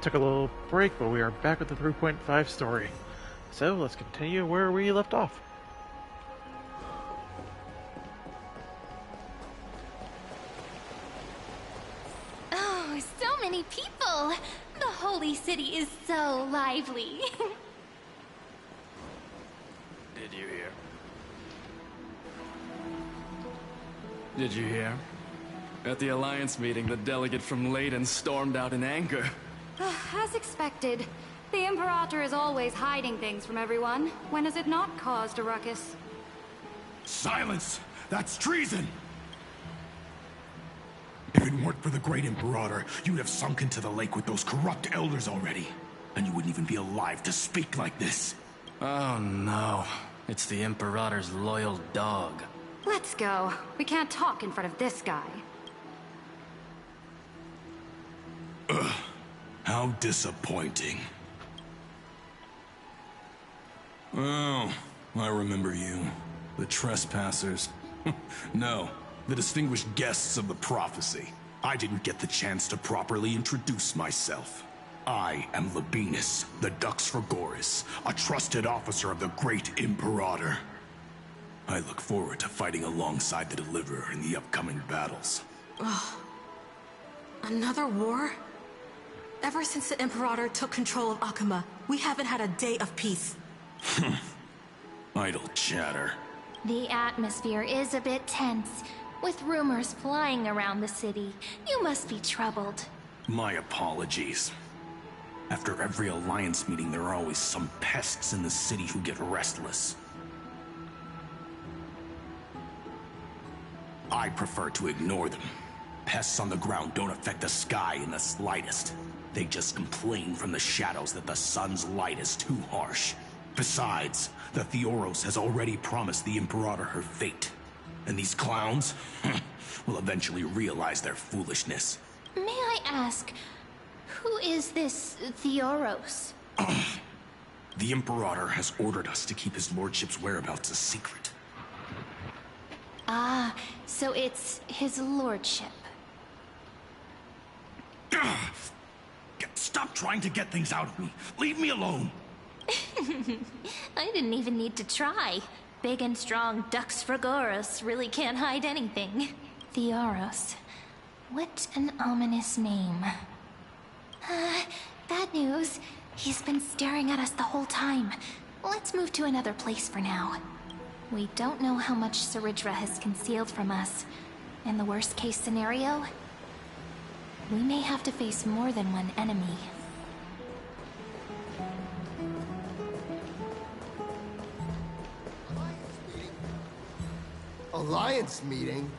Took a little break, but we are back with the 3.5 story. So let's continue where we left off. Oh, so many people! The holy city is so lively. Did you hear? Did you hear? At the Alliance meeting, the delegate from Leyden stormed out in anger. As expected. The Imperator is always hiding things from everyone. When has it not caused a ruckus? Silence! That's treason! If it weren't for the great Imperator, you'd have sunk into the lake with those corrupt elders already. And you wouldn't even be alive to speak like this. Oh no. It's the Imperator's loyal dog. Let's go. We can't talk in front of this guy. How disappointing. Oh, I remember you. The trespassers. No, the distinguished guests of the prophecy. I didn't get the chance to properly introduce myself. I am Labienus, the Dux Frigoris, a trusted officer of the great Imperator. I look forward to fighting alongside the Deliverer in the upcoming battles. Another war? Ever since the Imperator took control of Akuma, we haven't had a day of peace. Idle chatter. The atmosphere is a bit tense, with rumors flying around the city. You must be troubled. My apologies. After every Alliance meeting, there are always some pests in the city who get restless. I prefer to ignore them. Pests on the ground don't affect the sky in the slightest. They just complain from the shadows that the sun's light is too harsh. Besides, the Theoros has already promised the Imperator her fate. And these clowns will eventually realize their foolishness. May I ask, who is this Theoros? The Imperator has ordered us to keep his lordship's whereabouts a secret. Ah, so it's his lordship. Stop trying to get things out of me. Leave me alone. I didn't even need to try. Big and strong Dux Frigoris really can't hide anything. Theoros. What an ominous name. Bad news. He's been staring at us the whole time. Let's move to another place for now. We don't know how much Saridra has concealed from us. In the worst case scenario, we may have to face more than one enemy. Alliance meeting?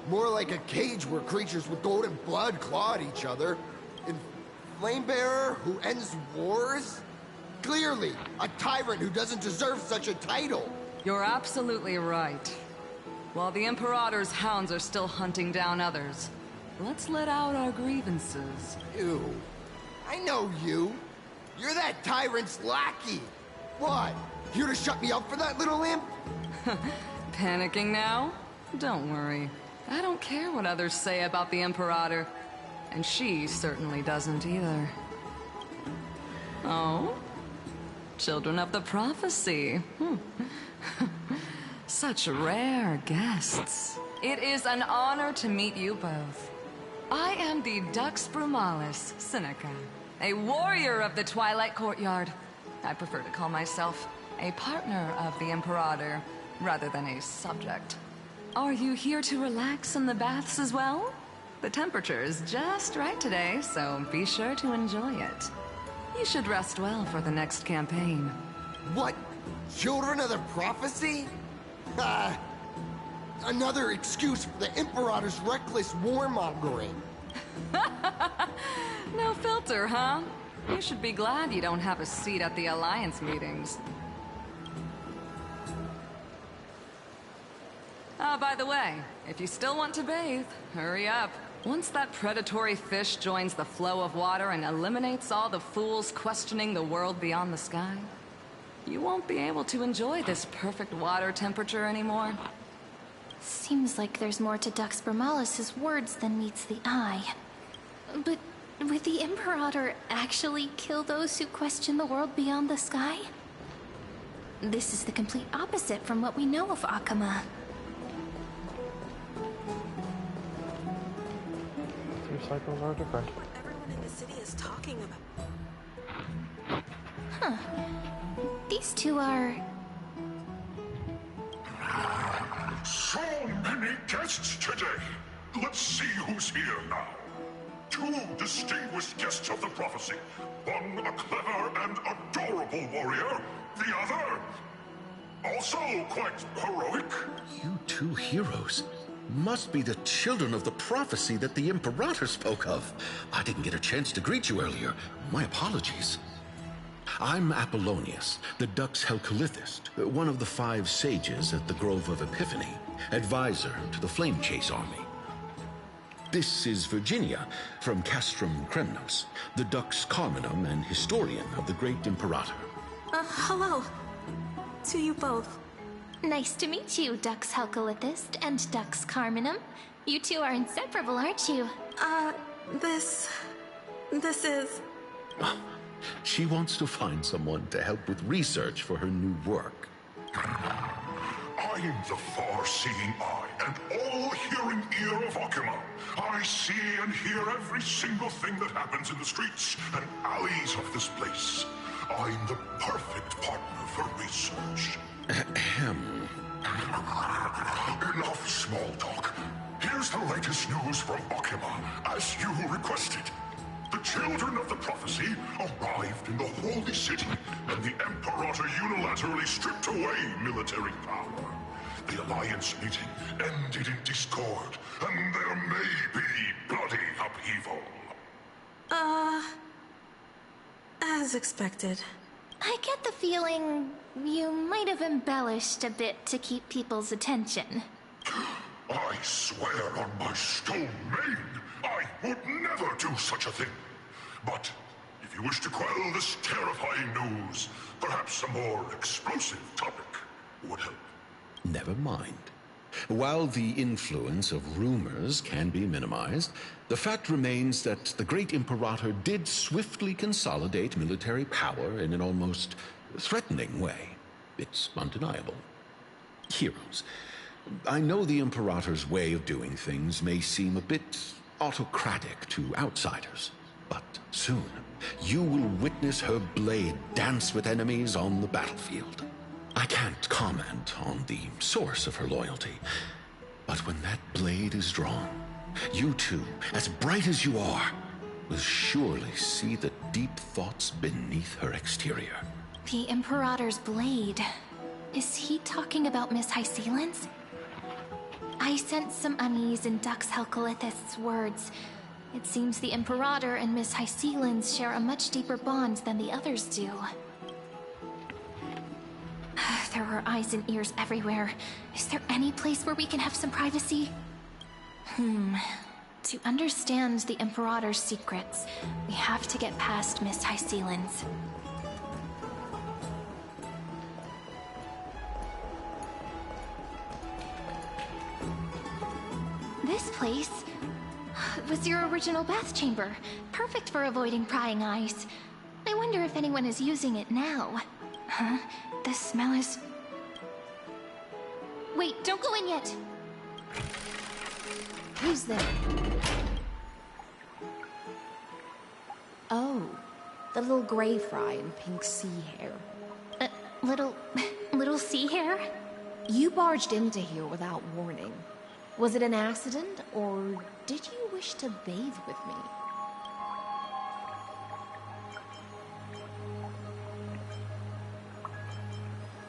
More like a cage where creatures with golden blood claw at each other. And Flamebearer who ends wars? Clearly, a tyrant who doesn't deserve such a title. You're absolutely right. While the Imperator's hounds are still hunting down others, let's let out our grievances. You. I know you. You're that tyrant's lackey. What? Here to shut me up for that little imp? Panicking now? Don't worry. I don't care what others say about the Imperator. And she certainly doesn't either. Oh? Children of the Prophecy. Such rare guests. It is an honor to meet you both. I am the Dux Brumalis Seneca, a warrior of the Twilight Courtyard. I prefer to call myself a partner of the Imperator, rather than a subject. Are you here to relax in the baths as well? The temperature is just right today, so be sure to enjoy it. You should rest well for the next campaign. What? Children of the Prophecy? Another excuse for the Imperator's reckless warmongering. No filter, huh? You should be glad you don't have a seat at the Alliance meetings. By the way, if you still want to bathe, hurry up. Once that predatory fish joins the flow of water and eliminates all the fools questioning the world beyond the sky, you won't be able to enjoy this perfect water temperature anymore. Seems like there's more to Dux Brumalis' words than meets the eye. But Would the Imperator actually kill those who question the world beyond the sky? This is the complete opposite from what we know of Akama. Two cycles are different. What everyone in the city is talking about. Huh. These two are... So many guests today. Let's see who's here now. Two distinguished guests of the prophecy. One a clever and adorable warrior. The other, also quite heroic. You two heroes must be the children of the prophecy that the Imperator spoke of. I didn't get a chance to greet you earlier. My apologies. I'm Apollonius, the Dux Helcalithist, one of the 5 sages at the Grove of Epiphany, advisor to the Flame Chase army. This is Virginia from Castrum Kremnos, the Dux Carminum and historian of the great Imperator. Hello. To you both. Nice to meet you, Dux Helcalithist and Dux Carminum. You two are inseparable, aren't you? This is... She wants to find someone to help with research for her new work. I'm the far-seeing eye and all-hearing ear of Akama. I see and hear every single thing that happens in the streets and alleys of this place. I'm the perfect partner for research. Ahem. Enough small talk. Here's the latest news from Akama, as you requested. The children of the prophecy arrived in the holy city, and the Imperator unilaterally stripped away military power. The Alliance meeting ended in discord, and there may be bloody upheaval. As expected. I get the feeling you might have embellished a bit to keep people's attention. I swear on my stone maid, I would never do such a thing. But if you wish to quell this terrifying news, perhaps a more explosive topic would help. Never mind. While the influence of rumors can be minimized, the fact remains that the great Imperator did swiftly consolidate military power in an almost threatening way. It's undeniable. Heroes, I know the Imperator's way of doing things may seem a bit autocratic to outsiders, but soon you will witness her blade dance with enemies on the battlefield. I can't comment on the source of her loyalty, but when that blade is drawn, you two, as bright as you are, will surely see the deep thoughts beneath her exterior. The Imperator's blade. Is he talking about Miss Hysealin's? I sense some unease in Dux Helcalithist's words. It seems the Imperator and Miss Hysealin's share a much deeper bond than the others do. There are eyes and ears everywhere. Is there any place where we can have some privacy? To understand the Imperator's secrets, we have to get past Miss Hysealin's. This place was your original bath chamber. Perfect for avoiding prying eyes. I wonder if anyone is using it now. Huh? The smell is... Wait, don't go in yet! Who's there? Oh, the little gray fry in pink sea hair. Little sea hair? You barged into here without warning. Was it an accident, or did you wish to bathe with me?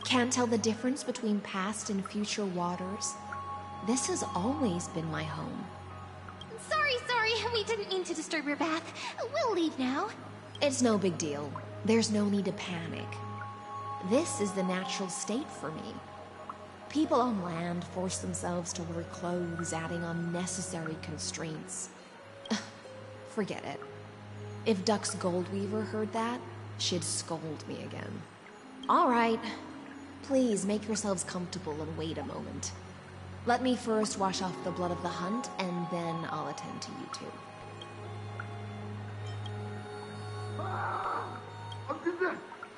Can't tell the difference between past and future waters? This has always been my home. Sorry, we didn't mean to disturb your bath. We'll leave now. It's no big deal. There's no need to panic. This is the natural state for me. People on land force themselves to wear clothes, adding unnecessary constraints. Forget it. If Dux Goldweaver heard that, she'd scold me again. All right. Please make yourselves comfortable and wait a moment. Let me first wash off the blood of the hunt, and then I'll attend to you two.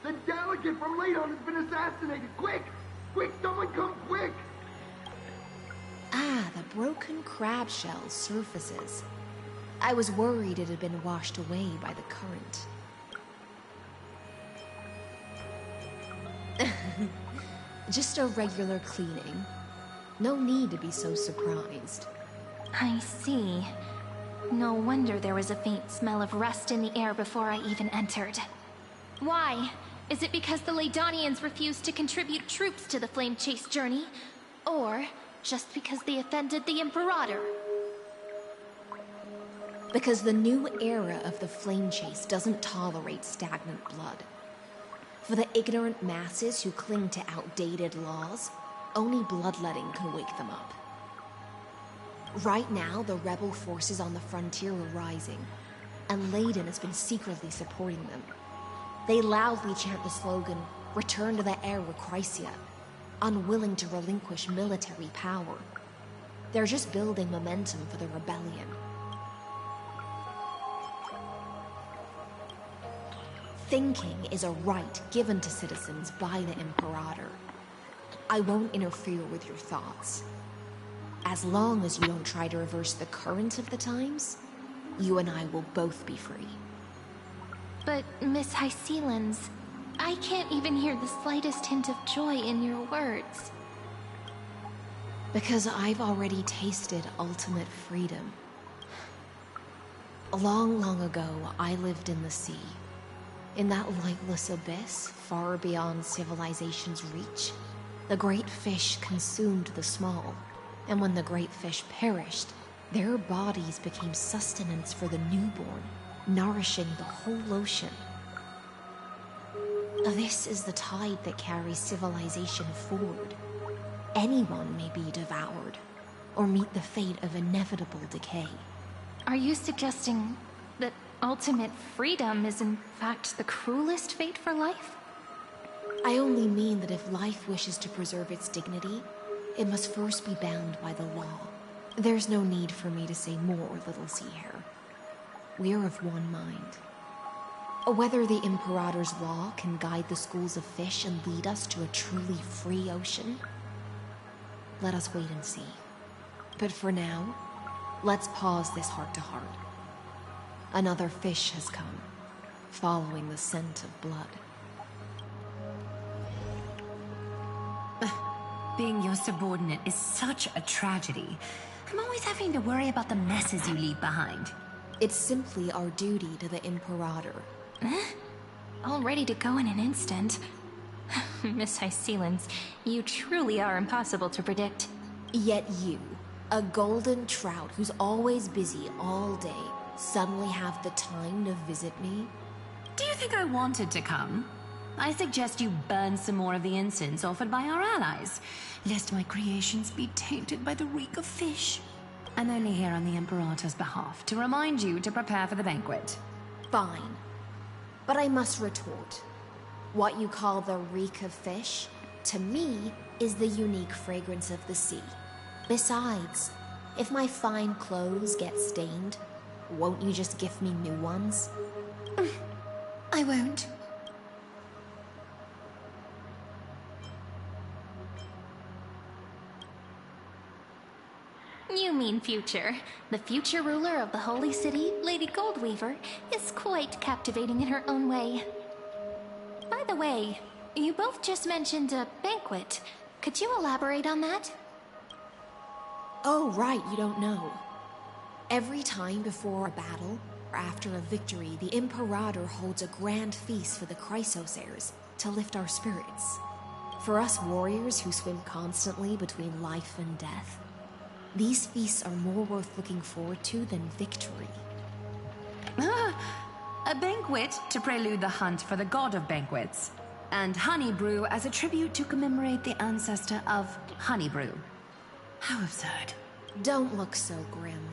The delegate from Ladon has been assassinated! Quick! Quick, someone come quick! Ah, the broken crab shell surfaces. I was worried it had been washed away by the current. Just a regular cleaning. No need to be so surprised. I see. No wonder there was a faint smell of rust in the air before I even entered. Why? Is it because the Ladonians refused to contribute troops to the Flame Chase journey? Or just because they offended the Imperator? Because the new era of the Flame Chase doesn't tolerate stagnant blood. For the ignorant masses who cling to outdated laws, only bloodletting can wake them up. Right now, the rebel forces on the frontier are rising, and Ladon has been secretly supporting them. They loudly chant the slogan, "Return to the Era Chrysia," unwilling to relinquish military power. They're just building momentum for the rebellion. Thinking is a right given to citizens by the Imperator. I won't interfere with your thoughts. As long as you don't try to reverse the current of the times, you and I will both be free. But, Miss Hysealans, I can't even hear the slightest hint of joy in your words. Because I've already tasted ultimate freedom. Long, long ago, I lived in the sea. In that lightless abyss, far beyond civilization's reach, the great fish consumed the small. And when the great fish perished, their bodies became sustenance for the newborn, nourishing the whole ocean. This is the tide that carries civilization forward. Anyone may be devoured, or meet the fate of inevitable decay. Are you suggesting that ultimate freedom is in fact the cruelest fate for life? I only mean that if life wishes to preserve its dignity, it must first be bound by the law. There's no need for me to say more, Little Sea Hare. We're of one mind. Whether the Imperator's law can guide the schools of fish and lead us to a truly free ocean, let us wait and see. But for now, let's pause this heart-to-heart. Another fish has come, following the scent of blood. Being your subordinate is such a tragedy. I'm always having to worry about the messes you leave behind. It's simply our duty to the Imperator. All ready to go in an instant. Miss Hysealans, you truly are impossible to predict. Yet you, a golden trout who's always busy all day, suddenly have the time to visit me? Do you think I wanted to come? I suggest you burn some more of the incense offered by our allies, lest my creations be tainted by the reek of fish. I'm only here on the Imperator's behalf to remind you to prepare for the banquet. Fine. But I must retort. What you call the reek of fish, to me, is the unique fragrance of the sea. Besides, if my fine clothes get stained, won't you just gift me new ones? I won't. You mean future. The future ruler of the Holy City, Lady Goldweaver, is quite captivating in her own way. By the way, you both just mentioned a banquet. Could you elaborate on that? Oh, right, you don't know. Every time before a battle, or after a victory, the Imperator holds a grand feast for the Chrysos to lift our spirits. For us warriors who swim constantly between life and death, these feasts are more worth looking forward to than victory. A banquet to prelude the hunt for the god of banquets, and honey brew as a tribute to commemorate the ancestor of honey brew. How absurd. Don't look so grim.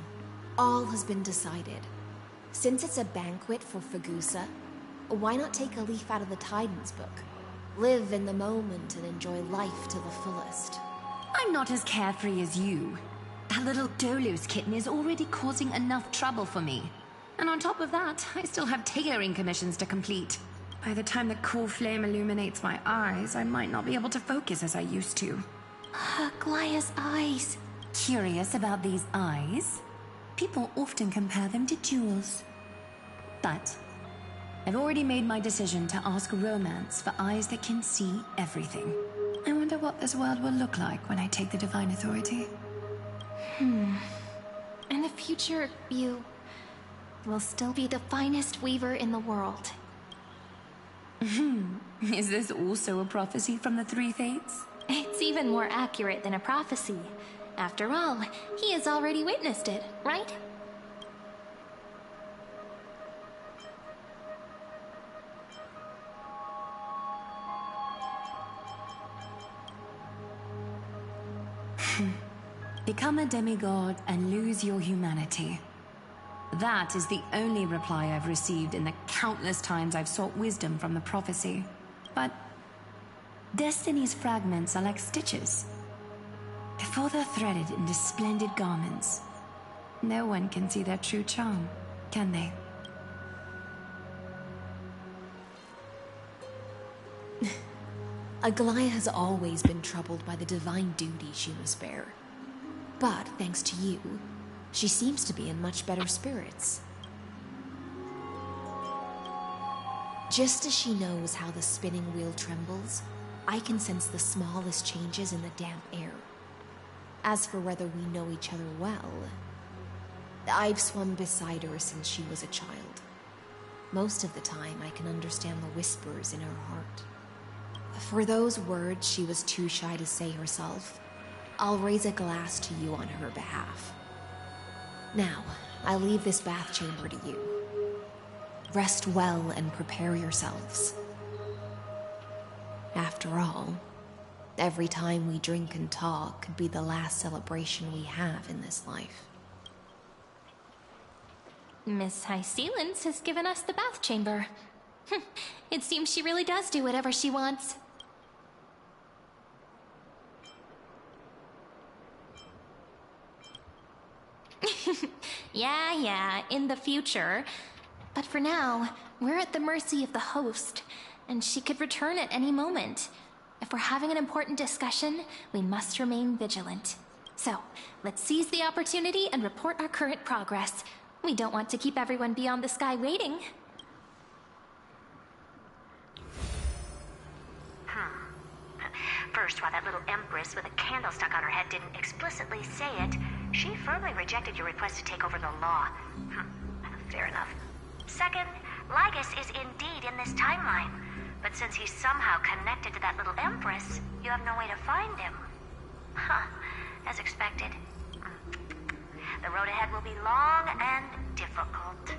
All has been decided. Since it's a banquet for Fagusa, why not take a leaf out of the Titan's book? Live in the moment and enjoy life to the fullest. I'm not as carefree as you. That little Dolos kitten is already causing enough trouble for me. And on top of that, I still have tailoring commissions to complete. By the time the cool flame illuminates my eyes, I might not be able to focus as I used to. Glaya's eyes. Curious about these eyes? People often compare them to jewels. But I've already made my decision to ask romance for eyes that can see everything. I wonder what this world will look like when I take the divine authority. In the future, you will still be the finest weaver in the world. Is this also a prophecy from the Three Fates? It's even more accurate than a prophecy. After all, he has already witnessed it, right? Become a demigod and lose your humanity. That is the only reply I've received in the countless times I've sought wisdom from the prophecy. But Destiny's fragments are like stitches. Before they're threaded into splendid garments, no one can see their true charm, can they? Aglaya has always been troubled by the divine duty she must bear. But thanks to you, she seems to be in much better spirits. Just as she knows how the spinning wheel trembles, I can sense the smallest changes in the damp air. As for whether we know each other well, I've swum beside her since she was a child. Most of the time, I can understand the whispers in her heart. For those words she was too shy to say herself, I'll raise a glass to you on her behalf. Now, I leave this bath chamber to you. Rest well and prepare yourselves. After all, every time we drink and talk could be the last celebration we have in this life. Miss High Sealance has given us the bath chamber. It seems she really does do whatever she wants. Yeah, in the future. But for now, we're at the mercy of the host, and she could return at any moment. If we're having an important discussion, we must remain vigilant. So, let's seize the opportunity and report our current progress. We don't want to keep everyone beyond the sky waiting. First, while that little empress with a candle stuck on her head didn't explicitly say it, she firmly rejected your request to take over the law. Fair enough. Second, Lygus is indeed in this timeline. But since he's somehow connected to that little empress, you have no way to find him. As expected. The road ahead will be long and difficult.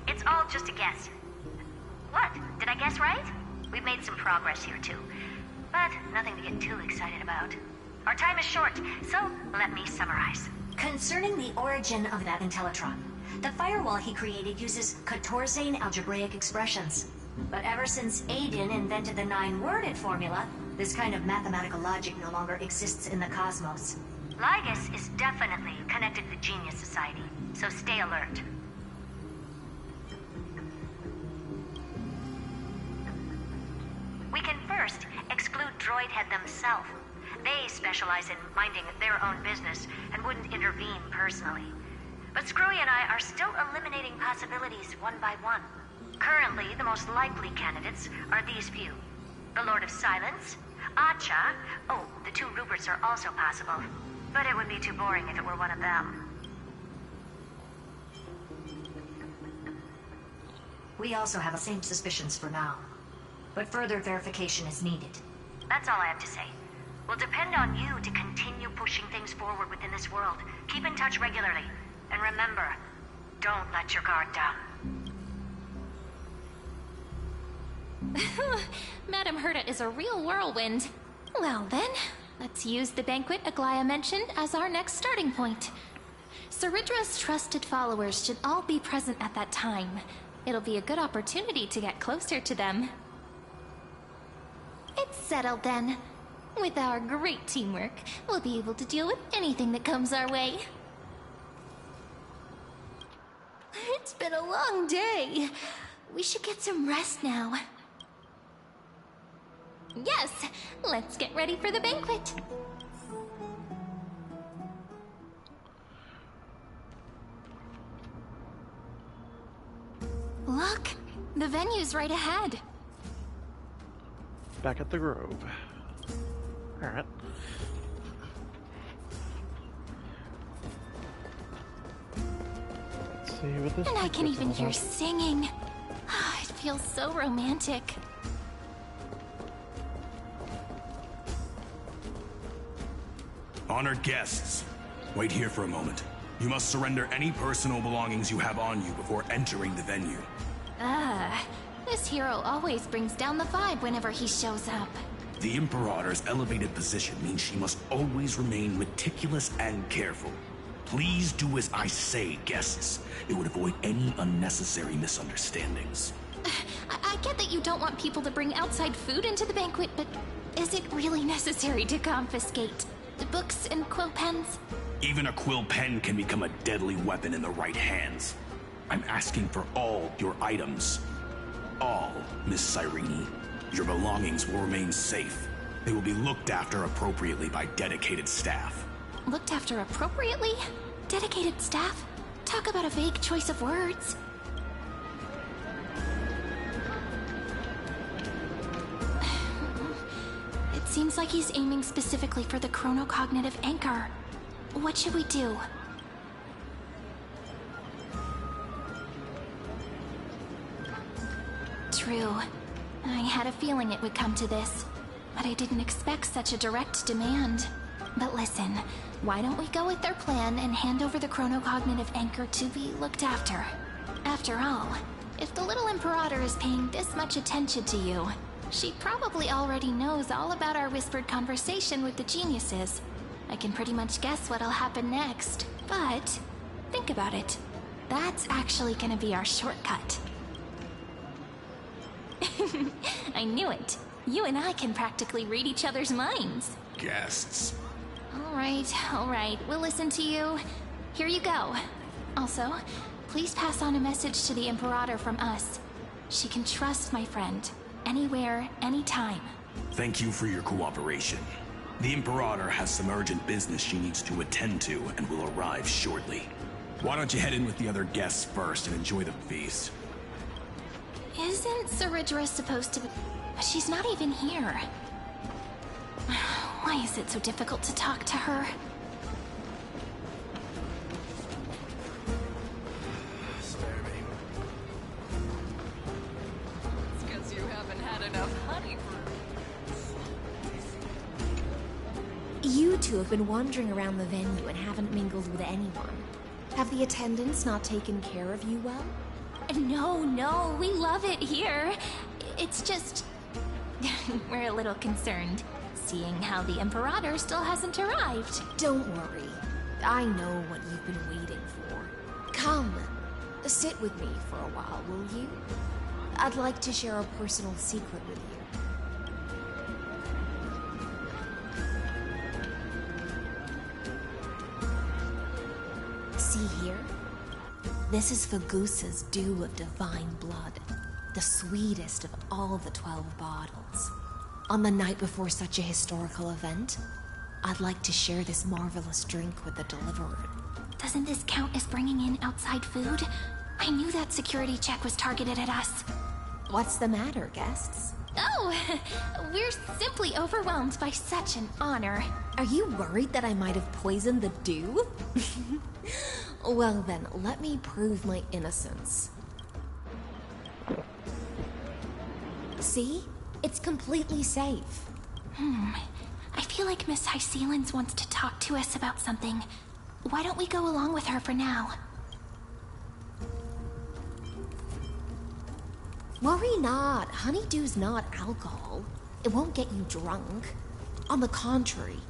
It's all just a guess. What? Did I guess right? We've made some progress here too, but nothing to get too excited about. Our time is short, so let me summarize. Concerning the origin of that Intellitron, the firewall he created uses Katorzane algebraic expressions. But ever since Aiden invented the 9-worded formula, this kind of mathematical logic no longer exists in the cosmos. Lygus is definitely connected to the Genius Society, so stay alert. We can first exclude Droidhead themselves. They specialize in minding their own business and wouldn't intervene personally. But Screwy and I are still eliminating possibilities one by one. Currently, the most likely candidates are these few. The Lord of Silence, Acha, oh, the 2 Ruperts are also possible. But it would be too boring if it were one of them. We also have the same suspicions for now, but further verification is needed. That's all I have to say. We'll depend on you to continue pushing things forward within this world. Keep in touch regularly. And remember, don't let your guard down. Madame Herta is a real whirlwind. Well then, let's use the banquet Aglaya mentioned as our next starting point. Ceridra's trusted followers should all be present at that time. It'll be a good opportunity to get closer to them. It's settled then. With our great teamwork, we'll be able to deal with anything that comes our way. It's been a long day. We should get some rest now. Yes, let's get ready for the banquet. Look, the venue's right ahead. Back at the Grove. Alright. Let's see what this And I can is even all hear about. singing. It feels so romantic. Honored guests, wait here for a moment. You must surrender any personal belongings you have on you before entering the venue. This hero always brings down the vibe whenever he shows up. The Imperator's elevated position means she must always remain meticulous and careful. Please do as I say, guests. It would avoid any unnecessary misunderstandings. I get that you don't want people to bring outside food into the banquet, but is it really necessary to confiscate the books and quill pens? Even a quill pen can become a deadly weapon in the right hands. I'm asking for all your items. All, Miss Cyrene. Your belongings will remain safe. They will be looked after appropriately by dedicated staff. Looked after appropriately? Dedicated staff? Talk about a vague choice of words. It seems like he's aiming specifically for the chronocognitive anchor. What should we do? True. I had a feeling it would come to this, but I didn't expect such a direct demand. But listen, why don't we go with their plan and hand over the chronocognitive anchor to be looked after? After all, if the little Imperator is paying this much attention to you, she probably already knows all about our whispered conversation with the geniuses. I can pretty much guess what'll happen next. But, think about it. That's actually gonna be our shortcut. I knew it. You and I can practically read each other's minds. Guests. All right, we'll listen to you. Here you go. Also, please pass on a message to the Imperator from us. She can trust my friend, anywhere, anytime. Thank you for your cooperation. The Imperator has some urgent business she needs to attend to and will arrive shortly. Why don't you head in with the other guests first and enjoy the feast? Isn't Ceridra supposed to be... She's not even here. Why is it so difficult to talk to her? Starving. It's 'cause you haven't had enough honey for... You two have been wandering around the venue and haven't mingled with anyone. Have the attendants not taken care of you well? No, we love it here. It's just... we're a little concerned, seeing how the Imperator still hasn't arrived. Don't worry. I know what you've been waiting for. Come, sit with me for a while, will you? I'd like to share a personal secret with you. See here? This is Fagusa's dew of divine blood, the sweetest of all the 12 bottles. On the night before such a historical event, I'd like to share this marvelous drink with the deliverer. Doesn't this count as bringing in outside food? I knew that security check was targeted at us. What's the matter, guests? Oh, we're simply overwhelmed by such an honor. Are you worried that I might have poisoned the dew? Well then, let me prove my innocence. See? It's completely safe. I feel like Miss Hysealins wants to talk to us about something. Why don't we go along with her for now? Worry not. Honeydew's not alcohol. It won't get you drunk. On the contrary,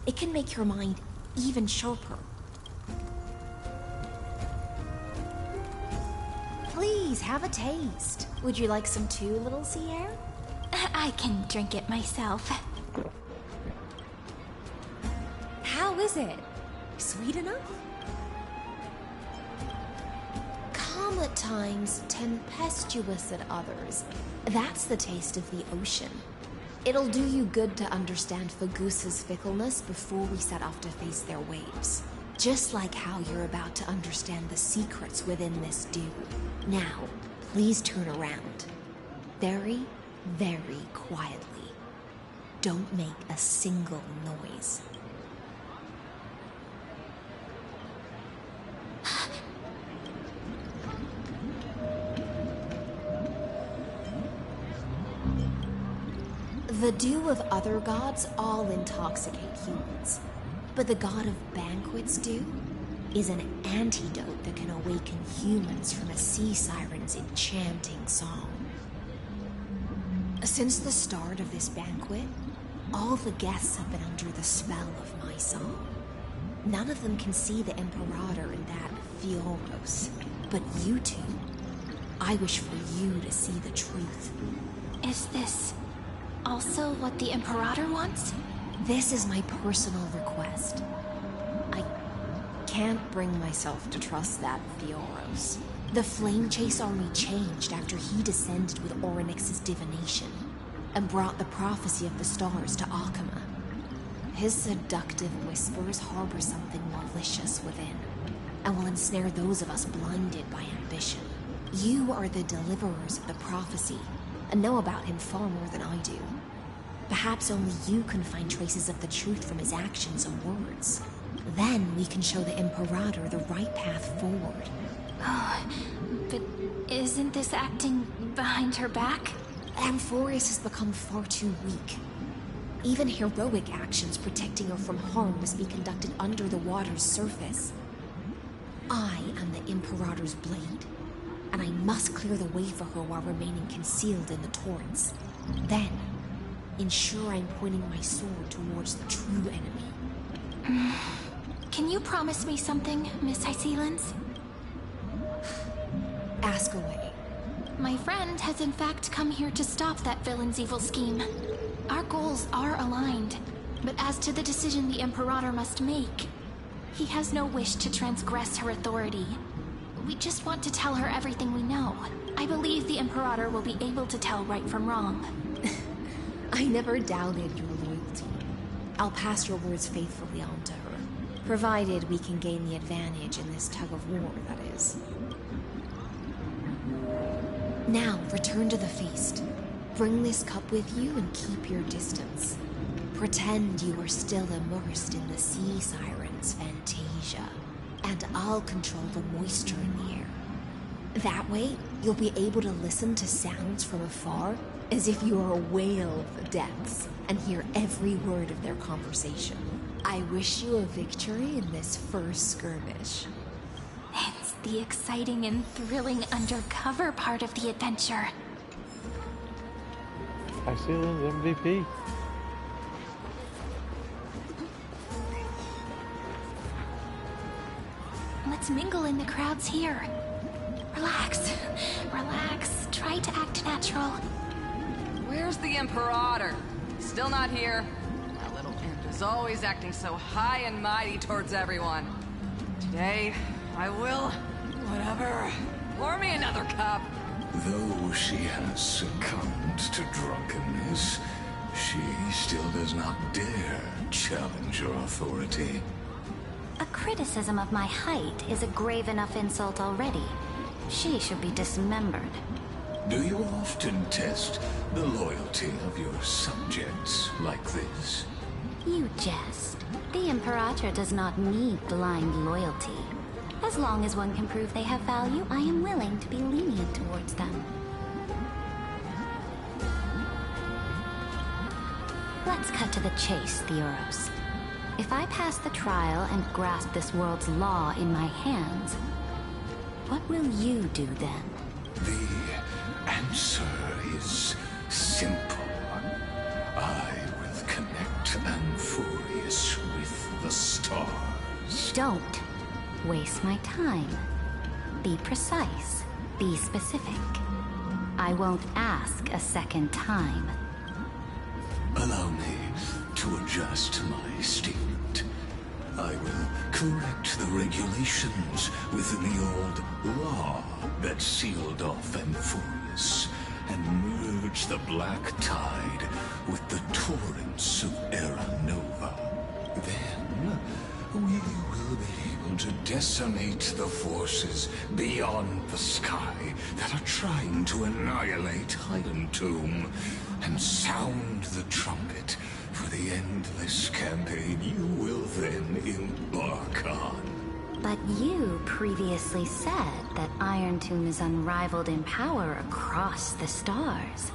it can make your mind even sharper. Please, have a taste. Would you like some too, little Sierra? I can drink it myself. How is it? Sweet enough? Come at times, tempestuous at others. That's the taste of the ocean. It'll do you good to understand Fagusa's fickleness before we set off to face their waves. Just like how you're about to understand the secrets within this dew. Now, please turn around. Very, very quietly. Don't make a single noise. The dew of other gods all intoxicate humans. But the god of banquets dew is an antidote that can awaken humans from a sea siren's enchanting song. Since the start of this banquet, all the guests have been under the spell of my song. None of them can see the Imperator and that Fioros. But you two, I wish for you to see the truth. Is this also what the Imperator wants? This is my personal request. I can't bring myself to trust that Fioros. The Flame Chase army changed after he descended with Orynyx's divination and brought the prophecy of the stars to Akama. His seductive whispers harbor something malicious within and will ensnare those of us blinded by ambition. You are the deliverers of the prophecy and know about him far more than I do. Perhaps only you can find traces of the truth from his actions and words. Then we can show the Imperator the right path forward. Oh, but isn't this acting behind her back? Amphorius has become far too weak. Even heroic actions protecting her from harm must be conducted under the water's surface. I am the Imperator's blade, and I must clear the way for her while remaining concealed in the torrents. Then, ensure I'm pointing my sword towards the true enemy. Can you promise me something, Miss Hycelens? Ask away. My friend has in fact come here to stop that villain's evil scheme. Our goals are aligned, but as to the decision the Imperator must make, he has no wish to transgress her authority. We just want to tell her everything we know. I believe the Imperator will be able to tell right from wrong. I never doubted your loyalty. I'll pass your words faithfully on to her, provided we can gain the advantage in this tug of war, that is. Now, return to the feast. Bring this cup with you and keep your distance. Pretend you are still immersed in the sea siren's fantasia, and I'll control the moisture in the air. That way, you'll be able to listen to sounds from afar as if you are a whale of the depths and hear every word of their conversation. I wish you a victory in this first skirmish. It's the exciting and thrilling undercover part of the adventure. Hycelens MVP. Let's mingle in the crowds here. Relax. Relax. Try to act natural. Where's the Imperator? Still not here. That little imp is always acting so high and mighty towards everyone. Today, I will... whatever. Pour me another cup. Though she has succumbed to drunkenness, she still does not dare challenge your authority. A criticism of my height is a grave enough insult already. She should be dismembered. Do you often test the loyalty of your subjects like this? You jest. The Imperator does not need blind loyalty. As long as one can prove they have value, I am willing to be lenient towards them. Let's cut to the chase, Theoros. If I pass the trial and grasp this world's law in my hands, what will you do then? The answer is simple. I will connect Amphorius with the stars. Don't waste my time. Be precise. Be specific. I won't ask a second time. Allow me to adjust my statement. I will correct the regulations within the old law that that sealed off Amphoris and merged the black tide with the torrents of Era Nova. Then, we will be able to decimate the forces beyond the sky that are trying to annihilate Highland Tomb, and sound the trumpet for the endless campaign you will then embark on. But you previously said that Iron Tomb is unrivaled in power across the stars.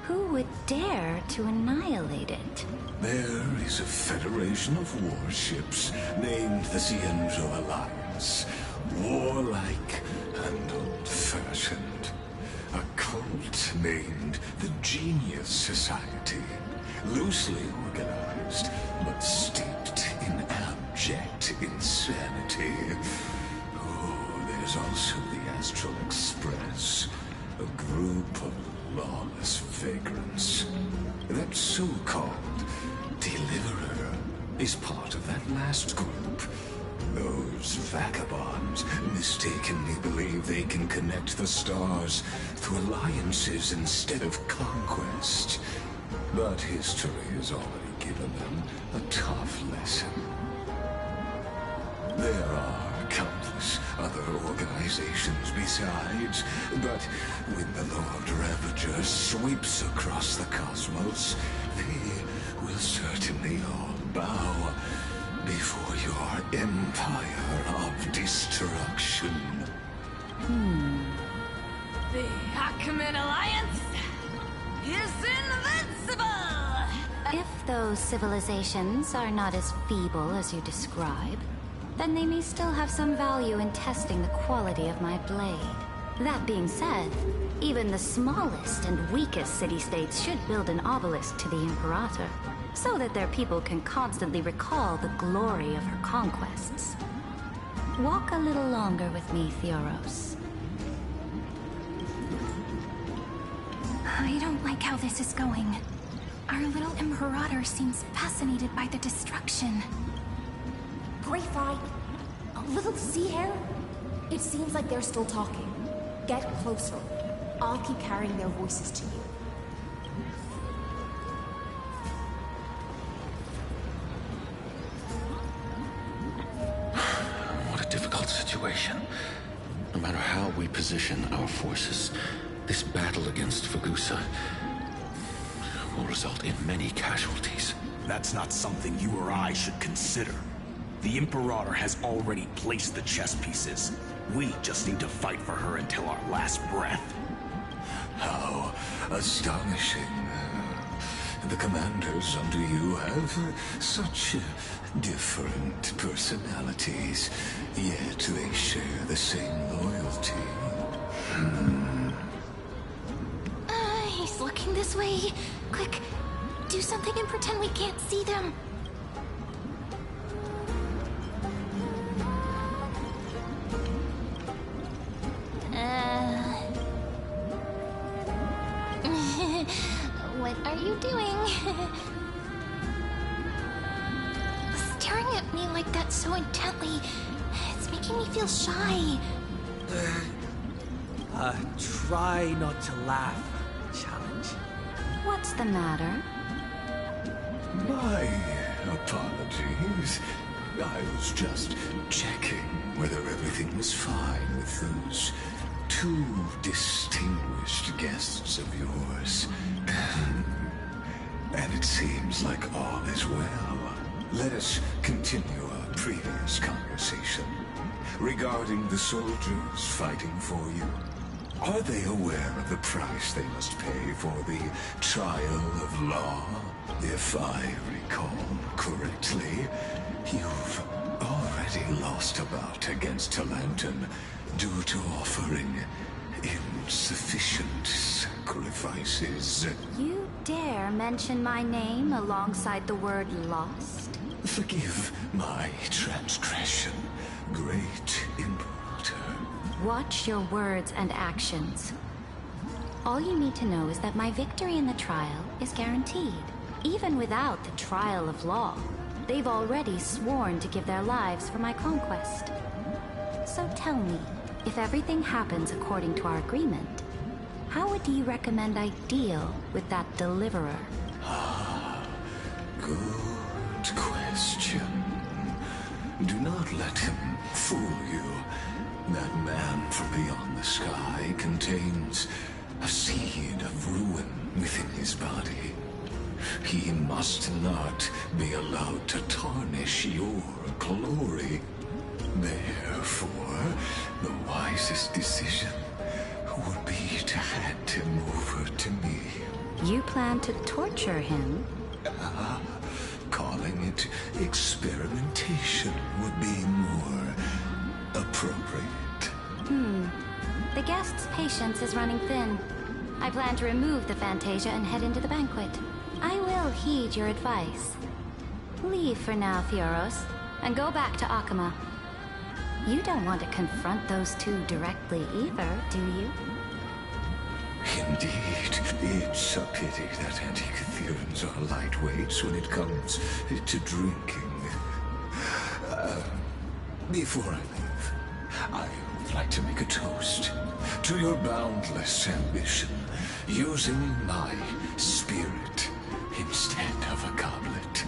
Who would dare to annihilate it? There is a federation of warships named the Cienzo Alliance. Warlike and old-fashioned. A cult named the Genius Society. Loosely organized, but steeped in abject insanity. Oh, there's also the Astral Express. A group of lawless vagrants. That so-called Deliverer is part of that last group. Those vagabonds mistakenly believe they can connect the stars through alliances instead of conquest. But history has already given them a tough lesson. There are countless other organizations besides, but when the Lord Ravager sweeps across the cosmos, they will certainly all bow before your empire of destruction. The Achaemenid Alliance is invincible! If those civilizations are not as feeble as you describe, then they may still have some value in testing the quality of my blade. That being said, even the smallest and weakest city-states should build an obelisk to the Imperator, so that their people can constantly recall the glory of her conquests. Walk a little longer with me, Theoros. I don't like how this is going. Our little Imperator seems fascinated by the destruction. Gray Fry, a little sea hair? It seems like they're still talking. Get closer. I'll keep carrying their voices to you. What a difficult situation. No matter how we position our forces, this battle against Fagusa will result in many casualties. That's not something you or I should consider. The Imperator has already placed the chess pieces. We just need to fight for her until our last breath. How astonishing. The commanders under you have such different personalities, yet they share the same loyalty. He's looking this way. Quick, do something and pretend we can't see them. What are you doing? Staring at me like that so intently, it's making me feel shy. Try not to laugh. Challenge. What's the matter? My apologies. I was just checking whether everything was fine with those two distinguished guests of yours. And it seems like all is well. Let us continue our previous conversation regarding the soldiers fighting for you. Are they aware of the price they must pay for the trial of law? If I recall correctly, you've already lost a bout against Talanton due to offering insufficient sacrifices. You dare mention my name alongside the word lost? Forgive my transgression, great Imperator. Watch your words and actions. All you need to know is that my victory in the trial is guaranteed. Even without the trial of law, they've already sworn to give their lives for my conquest. So tell me, If everything happens according to our agreement, how would you recommend I deal with that deliverer? Good question. Do not let him fool you. That man from beyond the sky contains a seed of ruin within his body. He must not be allowed to tarnish your glory. Therefore, the wisest decision would be to hand him over to me. You plan to torture him? Calling it experimentation would be more appropriate. The guest's patience is running thin. I plan to remove the Fantasia and head into the banquet. I will heed your advice. Leave for now, Fioros, and go back to Akama. You don't want to confront those two directly either, do you? Indeed, it's a pity that Antikytherians are lightweights when it comes to drinking. Before I leave, I would like to make a toast to your boundless ambition, using my spirit instead of a goblet.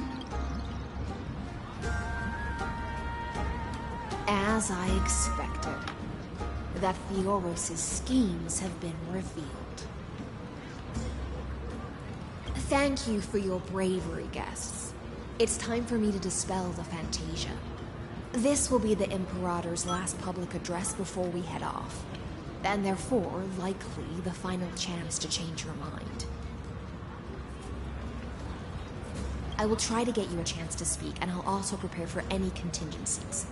As I expected, that Fioros' schemes have been revealed. Thank you for your bravery, guests. It's time for me to dispel the Fantasia. This will be the Imperator's last public address before we head off, and therefore, likely, the final chance to change your mind. I will try to get you a chance to speak, and I'll also prepare for any contingencies.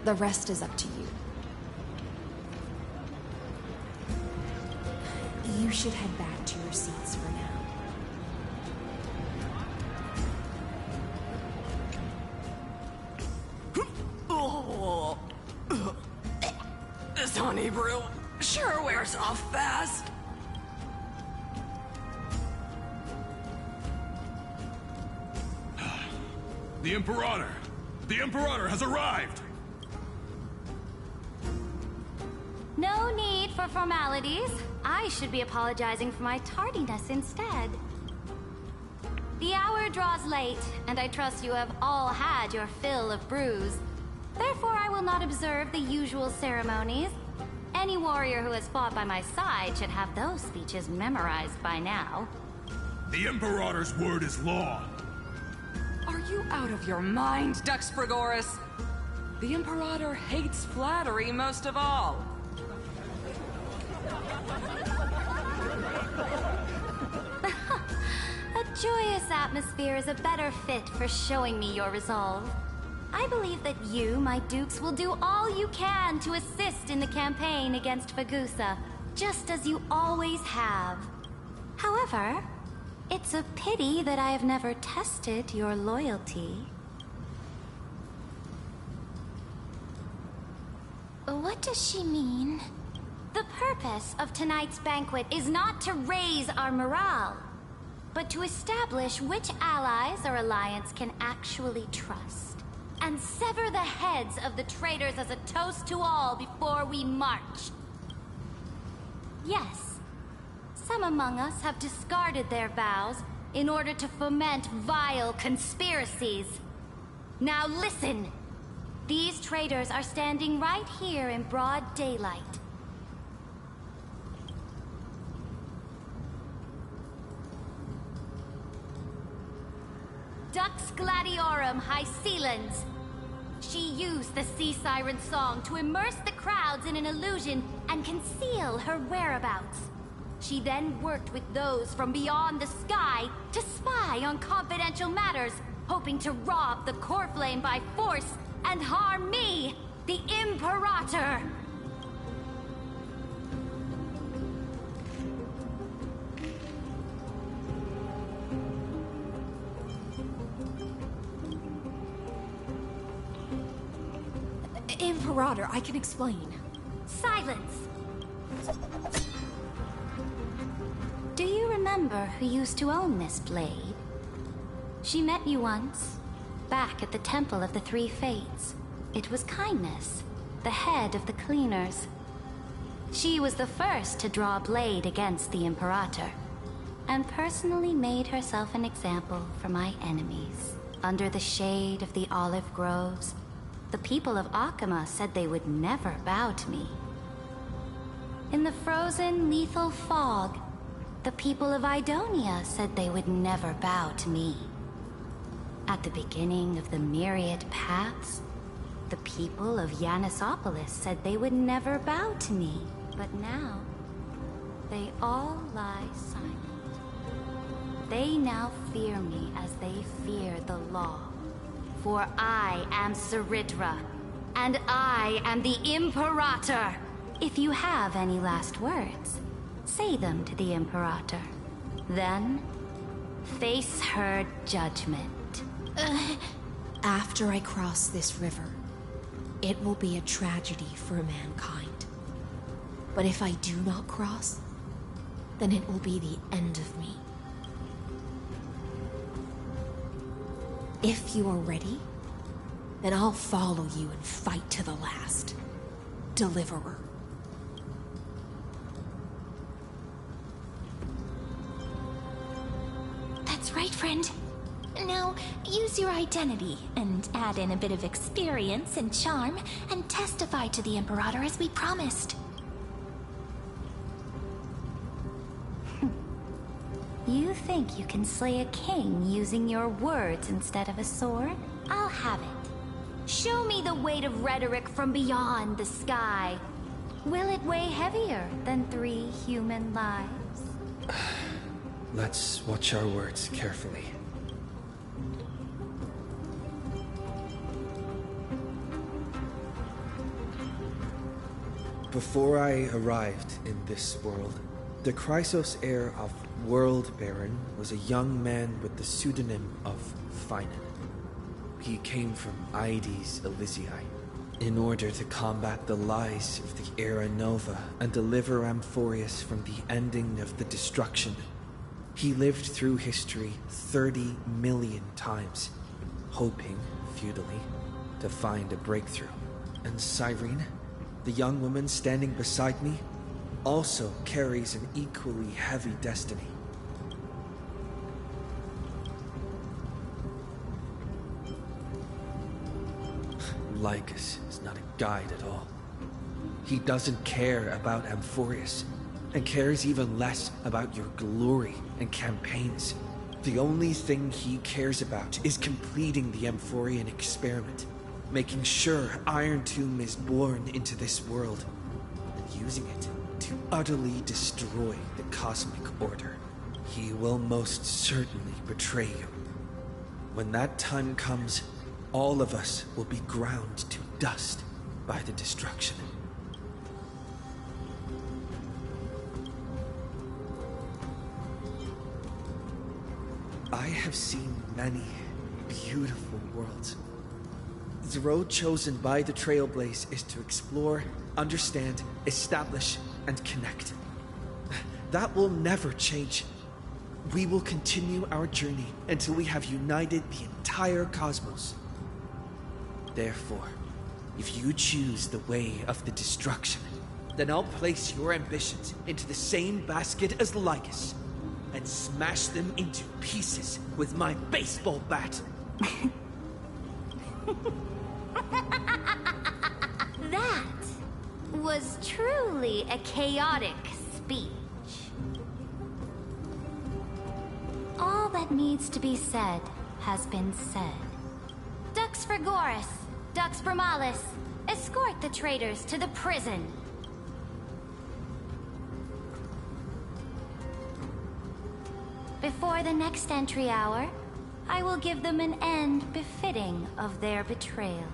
The rest is up to you. You should head back to your seats for now. This honey brew sure wears off fast. The Imperator! The Imperator has arrived! No need for formalities. I should be apologizing for my tardiness instead. The hour draws late, and I trust you have all had your fill of brews. Therefore, I will not observe the usual ceremonies. Any warrior who has fought by my side should have those speeches memorized by now. The Imperator's word is law! Are you out of your mind, Duxbrigoris? The Imperator hates flattery most of all. A joyous atmosphere is a better fit for showing me your resolve. I believe that you, my dukes, will do all you can to assist in the campaign against Fagusa, just as you always have. However, it's a pity that I have never tested your loyalty. What does she mean? The purpose of tonight's banquet is not to raise our morale, but to establish which allies our alliance can actually trust, and sever the heads of the traitors as a toast to all before we march. Yes, some among us have discarded their vows in order to foment vile conspiracies. Now listen! These traitors are standing right here in broad daylight. Dux Gladiorum Hycelens. She used the Sea Siren song to immerse the crowds in an illusion and conceal her whereabouts. She then worked with those from beyond the sky to spy on confidential matters, hoping to rob the core flame by force and harm me, the Imperator! Imperator, I can explain. Silence! Do you remember who used to own this blade? She met you once, back at the Temple of the Three Fates. It was Kindness, the head of the Cleaners. She was the first to draw a blade against the Imperator, and personally made herself an example for my enemies. Under the shade of the olive groves, the people of Akama said they would never bow to me. In the frozen, lethal fog, the people of Idonia said they would never bow to me. At the beginning of the myriad paths, the people of Yanisopolis said they would never bow to me. But now, they all lie silent. They now fear me as they fear the law. For I am Saridra, and I am the Imperator. If you have any last words, say them to the Imperator. Then, face her judgment. After I cross this river, it will be a tragedy for mankind. But if I do not cross, then it will be the end of me. If you are ready, then I'll follow you and fight to the last. Deliverer. That's right, friend. Now, use your identity, and add in a bit of experience and charm, and testify to the Imperator as we promised. You think you can slay a king using your words instead of a sword? I'll have it. Show me the weight of rhetoric from beyond the sky. Will it weigh heavier than 3 human lives? Let's watch our words carefully. Before I arrived in this world, the Chrysos heir of World Baron was a young man with the pseudonym of Finan. He came from Aedes Elysiae in order to combat the lies of the Era Nova and deliver Amphorius from the ending of the destruction. He lived through history 30 million times, hoping, futilely, to find a breakthrough. And Cyrene, the young woman standing beside me, also carries an equally heavy destiny. Lycus is not a guide at all. He doesn't care about Amphorius, and cares even less about your glory and campaigns. The only thing he cares about is completing the Amphorian experiment, making sure Iron Tomb is born into this world, and using it to utterly destroy the cosmic order. He will most certainly betray you. When that time comes, all of us will be ground to dust by the destruction. I have seen many beautiful worlds. The road chosen by the Trailblaze is to explore, understand, establish, and connect. That will never change. We will continue our journey until we have united the entire cosmos. Therefore, if you choose the way of the destruction, then I'll place your ambitions into the same basket as Lycus and smash them into pieces with my baseball bat. That was truly a chaotic speech. All that needs to be said has been said. Dux Frigoris, Dux Bromalis, escort the traitors to the prison. Before the next entry hour, I will give them an end befitting of their betrayal.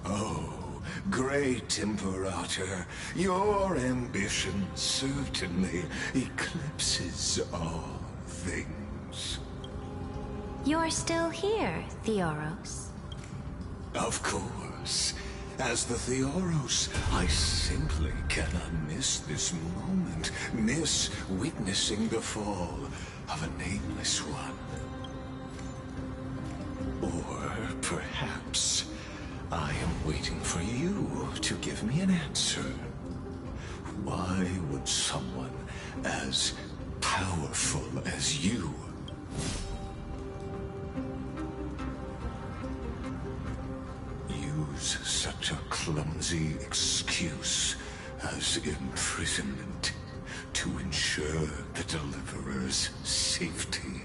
Oh, great Imperator, your ambition certainly eclipses all things. You're still here, Theoros. Of course. As the Theoros, I simply cannot miss this moment, miss witnessing the fall of a nameless one. Or perhaps I am waiting for you to give me an answer. Why would someone as powerful as you use such a clumsy excuse as imprisonment to ensure the Deliverer's safety?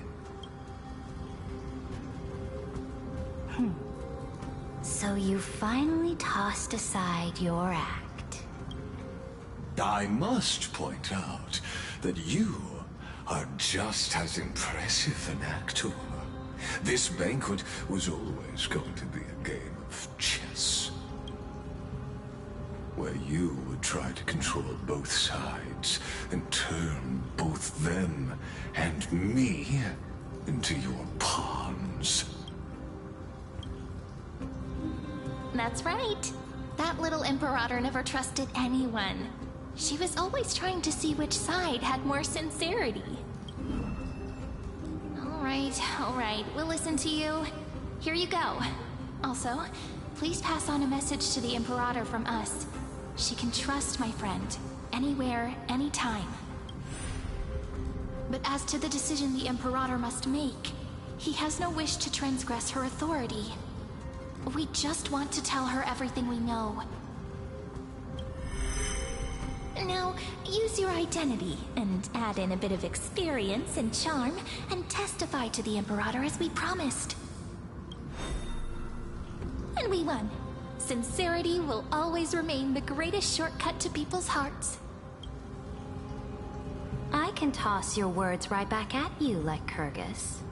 So you finally tossed aside your act. I must point out that you are just as impressive an actor. This banquet was always going to be a game of chess, where you would try to control both sides and turn both them and me into your pawns. That's right. That little Imperator never trusted anyone. She was always trying to see which side had more sincerity. All right, we'll listen to you. Here you go. Also, please pass on a message to the Imperator from us. She can trust my friend, anywhere, anytime. But as to the decision the Imperator must make, he has no wish to transgress her authority. We just want to tell her everything we know. Now, use your identity, and add in a bit of experience and charm, and testify to the Imperator as we promised. And we won. Sincerity will always remain the greatest shortcut to people's hearts. I can toss your words right back at you like Kyrgyz.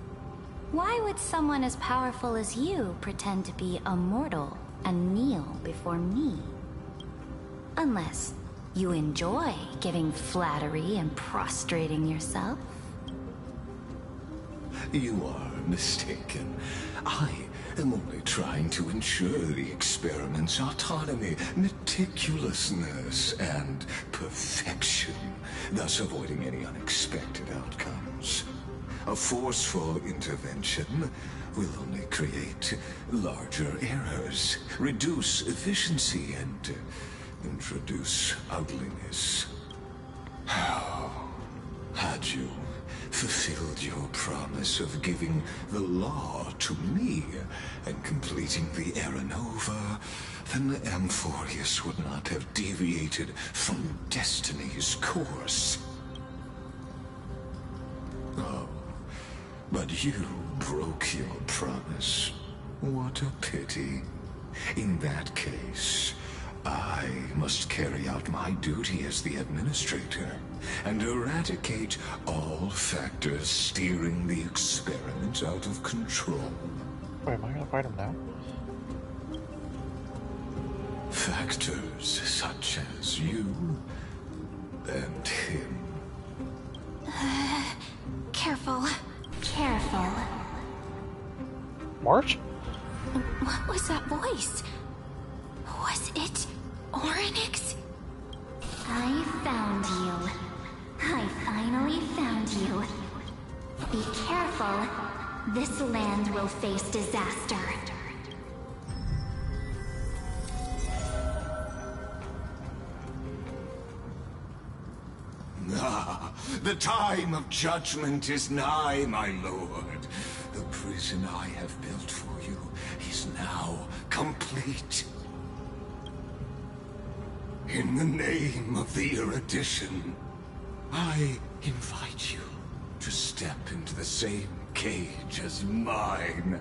Why would someone as powerful as you pretend to be a mortal and kneel before me? Unless you enjoy giving flattery and prostrating yourself. You are mistaken. I am only trying to ensure the experiment's autonomy, meticulousness, and perfection, thus avoiding any unexpected outcomes. A forceful intervention will only create larger errors, reduce efficiency, and introduce ugliness. How had you fulfilled your promise of giving the law to me and completing the Era Nova, then Amphorius would not have deviated from destiny's course. Oh, but you broke your promise. What a pity. In that case, I must carry out my duty as the administrator and eradicate all factors steering the experiment out of control. Wait, am I gonna fight him now? Factors such as you and him. Careful. Careful. March? What was that voice? Was it Orynyx? I found you. I finally found you. Be careful. This land will face disaster. Ah, the time of judgment is nigh, my lord. The prison I have built for you is now complete. In the name of the erudition, I invite you to step into the same cage as mine.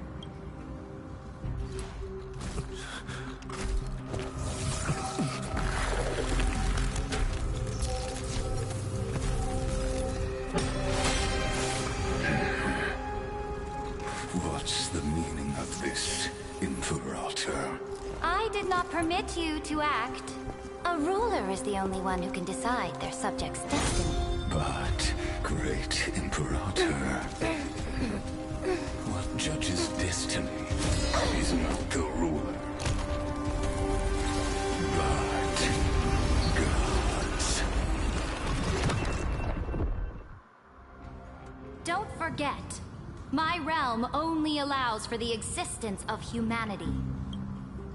What's the meaning of this, Imperator? I did not permit you to act. A ruler is the only one who can decide their subject's destiny. But, great Imperator, what judges destiny is not the ruler, but gods. Don't forget, my realm only allows for the existence of humanity.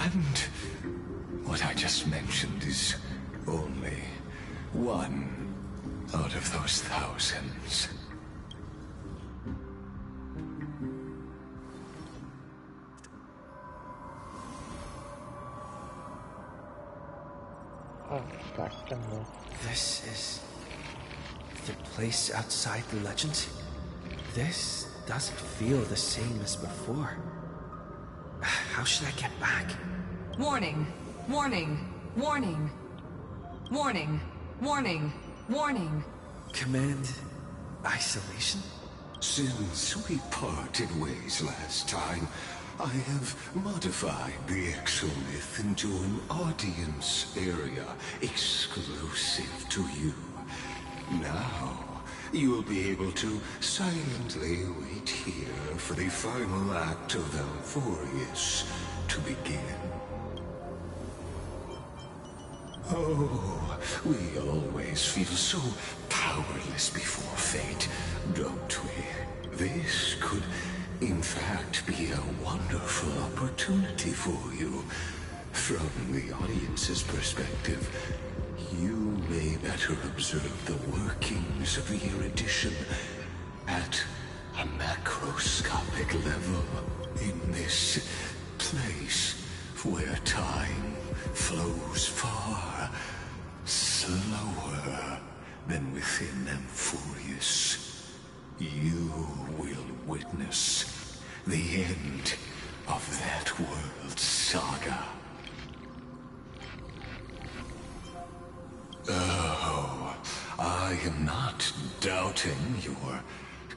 And what I just mentioned is only one out of those thousands. Oh, fucking hell. This is the place outside the legend. This doesn't feel the same as before. How should I get back? Warning! Warning! Warning! Warning! Warning! Warning! Command isolation? Since we parted ways last time, I have modified the exomyth into an audience area exclusive to you. Now, you'll be able to silently wait here for the final act of Alphorius to begin. Oh, we always feel so powerless before fate, don't we? This could, in fact, be a wonderful opportunity for you. From the audience's perspective, you may better observe the workings of the erudition at a macroscopic level in this place where time flows far slower than within Amphorius. You will witness the end of that world's saga. Oh, I am not doubting your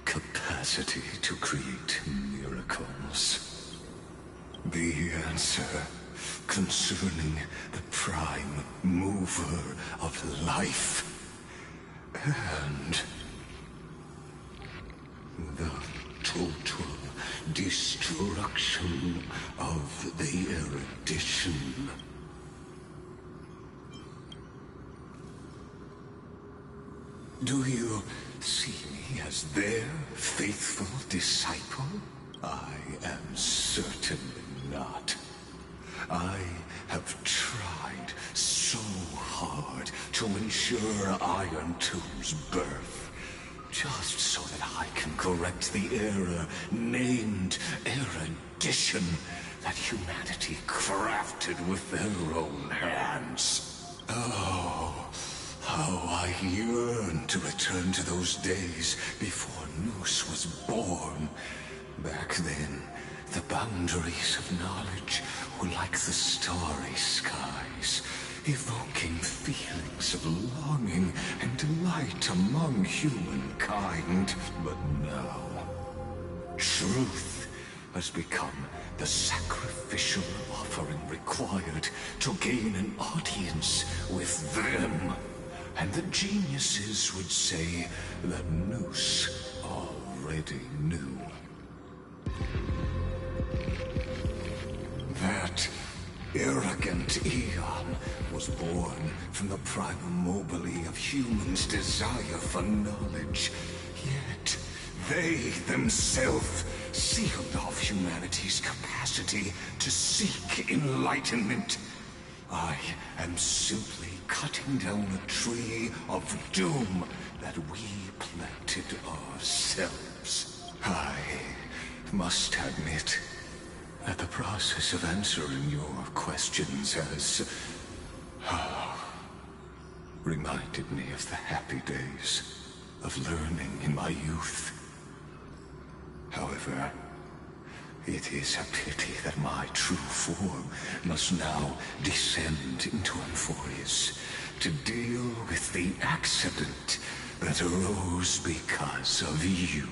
capacity to create miracles. The answer concerning the prime mover of life and the total destruction of the erudition. Do you see me as their faithful disciple? I am certainly not. I have tried so hard to ensure Iron Tomb's birth, just so that I can correct the error named erudition that humanity crafted with their own hands. Oh, how I yearn to return to those days before Noose was born. Back then, the boundaries of knowledge were like the starry skies, evoking feelings of longing and delight among humankind. But now, truth has become the sacrificial offering required to gain an audience with them. And the geniuses would say that Noose already knew. That arrogant Eon was born from the primal mobile of humans' desire for knowledge. Yet, they themselves sealed off humanity's capacity to seek enlightenment. I am simply cutting down a tree of doom that we planted ourselves. I must admit that the process of answering your questions has reminded me of the happy days of learning in my youth. However, it is a pity that my true form must now descend into Amphorius to deal with the accident that arose because of you.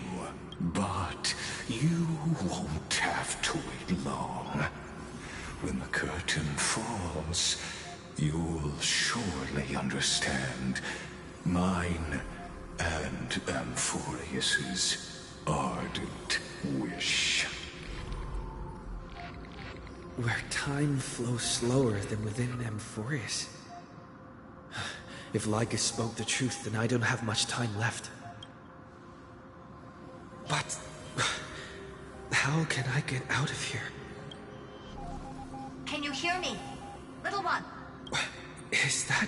But you won't have to wait long. When the curtain falls, you'll surely understand mine and Amphorius's ardent wish. Where time flows slower than within Amphorius. If Lycus spoke the truth, then I don't have much time left. But how can I get out of here? Can you hear me? Little one. Is that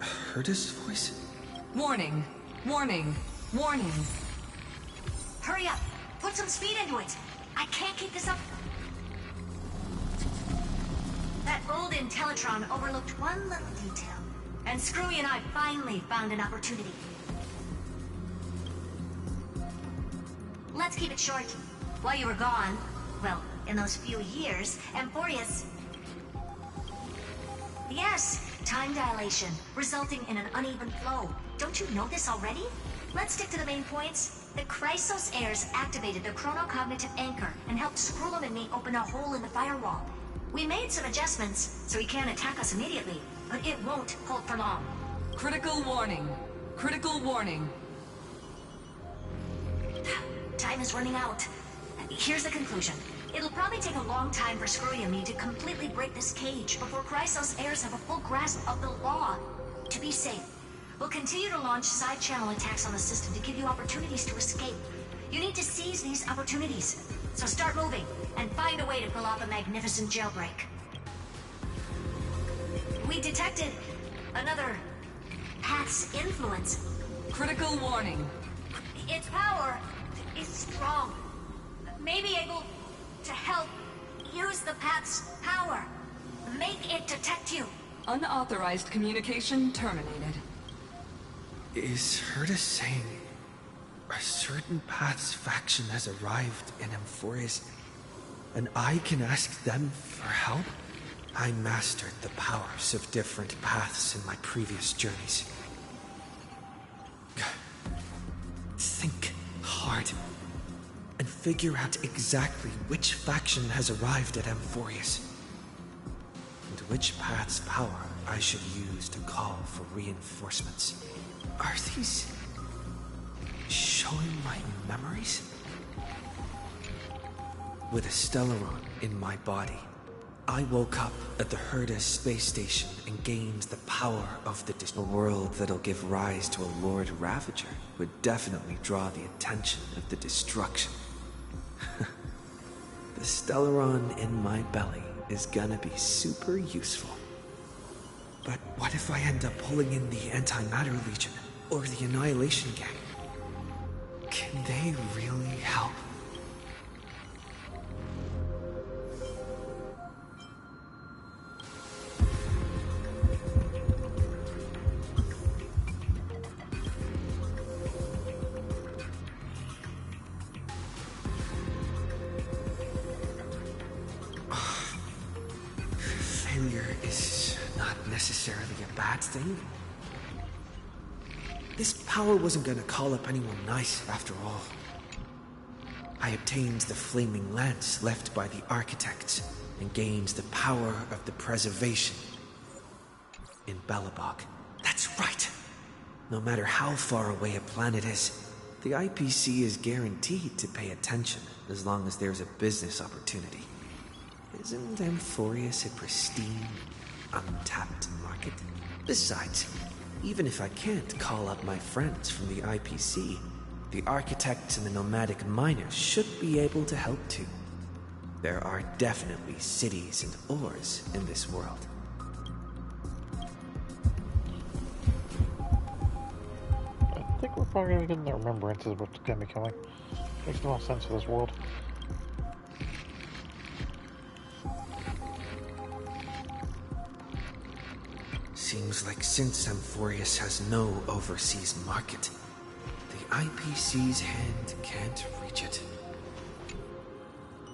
Herta's voice? Warning, warning, warning. Hurry up. Put some speed into it. I can't keep this up. That old Intellatron overlooked one little detail. And Screwy and I finally found an opportunity. Let's keep it short. While you were gone, well, in those few years, Amphorius... Yes, time dilation, resulting in an uneven flow. Don't you know this already? Let's stick to the main points. The Chrysos heirs activated the chronocognitive anchor and helped Skrullum and me open a hole in the firewall. We made some adjustments, so he can't attack us immediately, but it won't hold for long. Critical warning. Critical warning. Time is running out. Here's the conclusion. It'll probably take a long time for Screwy and me to completely break this cage before Chrysos heirs have a full grasp of the law. To be safe, we'll continue to launch side-channel attacks on the system to give you opportunities to escape. You need to seize these opportunities. So start moving, and find a way to pull off a magnificent jailbreak. We detected another path's influence. Critical warning. Its power is strong. Maybe able to help use the path's power. Make it detect you. Unauthorized communication terminated. Is Herta saying a certain path's faction has arrived in Amphorius, and I can ask them for help? I mastered the powers of different paths in my previous journeys. Think hard and figure out exactly which faction has arrived at Amphorius, and which path's power I should use to call for reinforcements. Are these showing my memories? With a Stellaron in my body, I woke up at the Herta space station and gained the power of the world that'll give rise to a Lord Ravager would definitely draw the attention of the destruction. The Stellaron in my belly is gonna be super useful. But what if I end up pulling in the Antimatter Legion or the Annihilation Gang? Can they really help? Failure is not necessarily a bad thing. This power wasn't gonna call up anyone nice after all. I obtained the flaming lance left by the architects and gained the power of the preservation in Belobog. That's right! No matter how far away a planet is, the IPC is guaranteed to pay attention as long as there's a business opportunity. Isn't Amphorius a pristine, untapped market? Besides, even if I can't call up my friends from the IPC, the architects and the nomadic miners should be able to help too. There are definitely cities and ores in this world. I think we're probably gonna get the remembrances of what's gonna be coming. Makes the most sense for this world. Seems like since Amphorius has no overseas market, the IPC's hand can't reach it.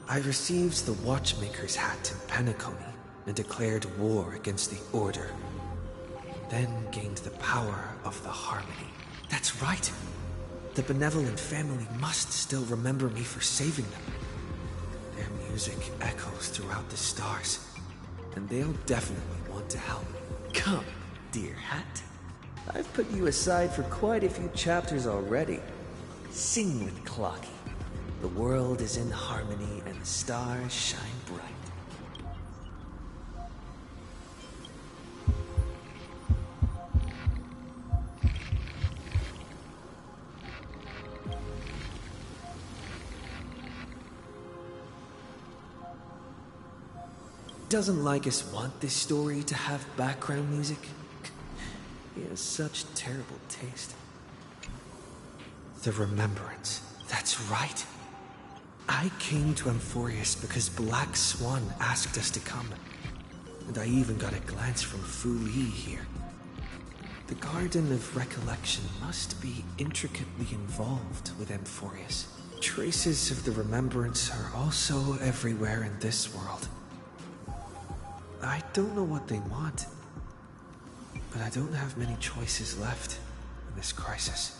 I received the Watchmaker's hat in Penacony and declared war against the Order. Then gained the power of the Harmony. That's right! The benevolent family must still remember me for saving them. Their music echoes throughout the stars, and they'll definitely want to help. Come, dear hat. I've put you aside for quite a few chapters already. Sing with Clocky. The world is in harmony and the stars shine bright. doesn't Lycus want this story to have background music? He has such terrible taste. The Remembrance. That's right. I came to Amphorius because Black Swan asked us to come. And I even got a glance from Fu Li here. The Garden of Recollection must be intricately involved with Amphorius. Traces of the Remembrance are also everywhere in this world. I don't know what they want, but I don't have many choices left in this crisis.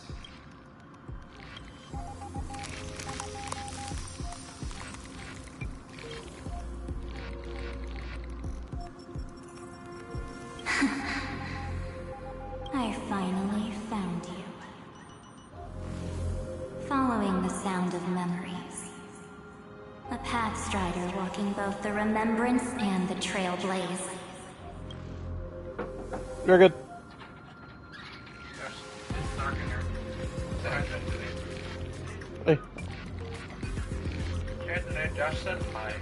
I finally found you. Following the sound of memories. A pathstrider walking both the Remembrance and the Trailblaze. You're good. Hey. Anthony, Justin, hi.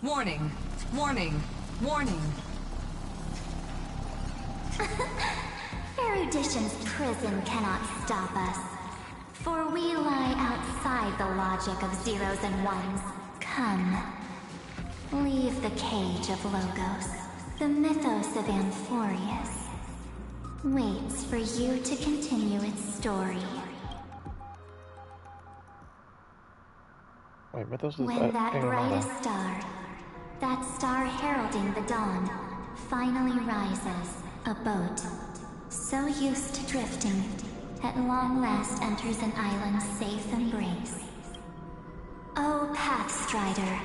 Warning, warning, warning. Erudition's prison cannot stop us. For we lie outside the logic of zeros and ones. Come. Leave the cage of Logos. The mythos of Amphorius waits for you to continue its story. Wait, Mythos is When that brightest star, that star heralding the dawn, finally rises, a boat, so used to drifting, at long last enters an island's safe embrace. Oh, Pathstrider,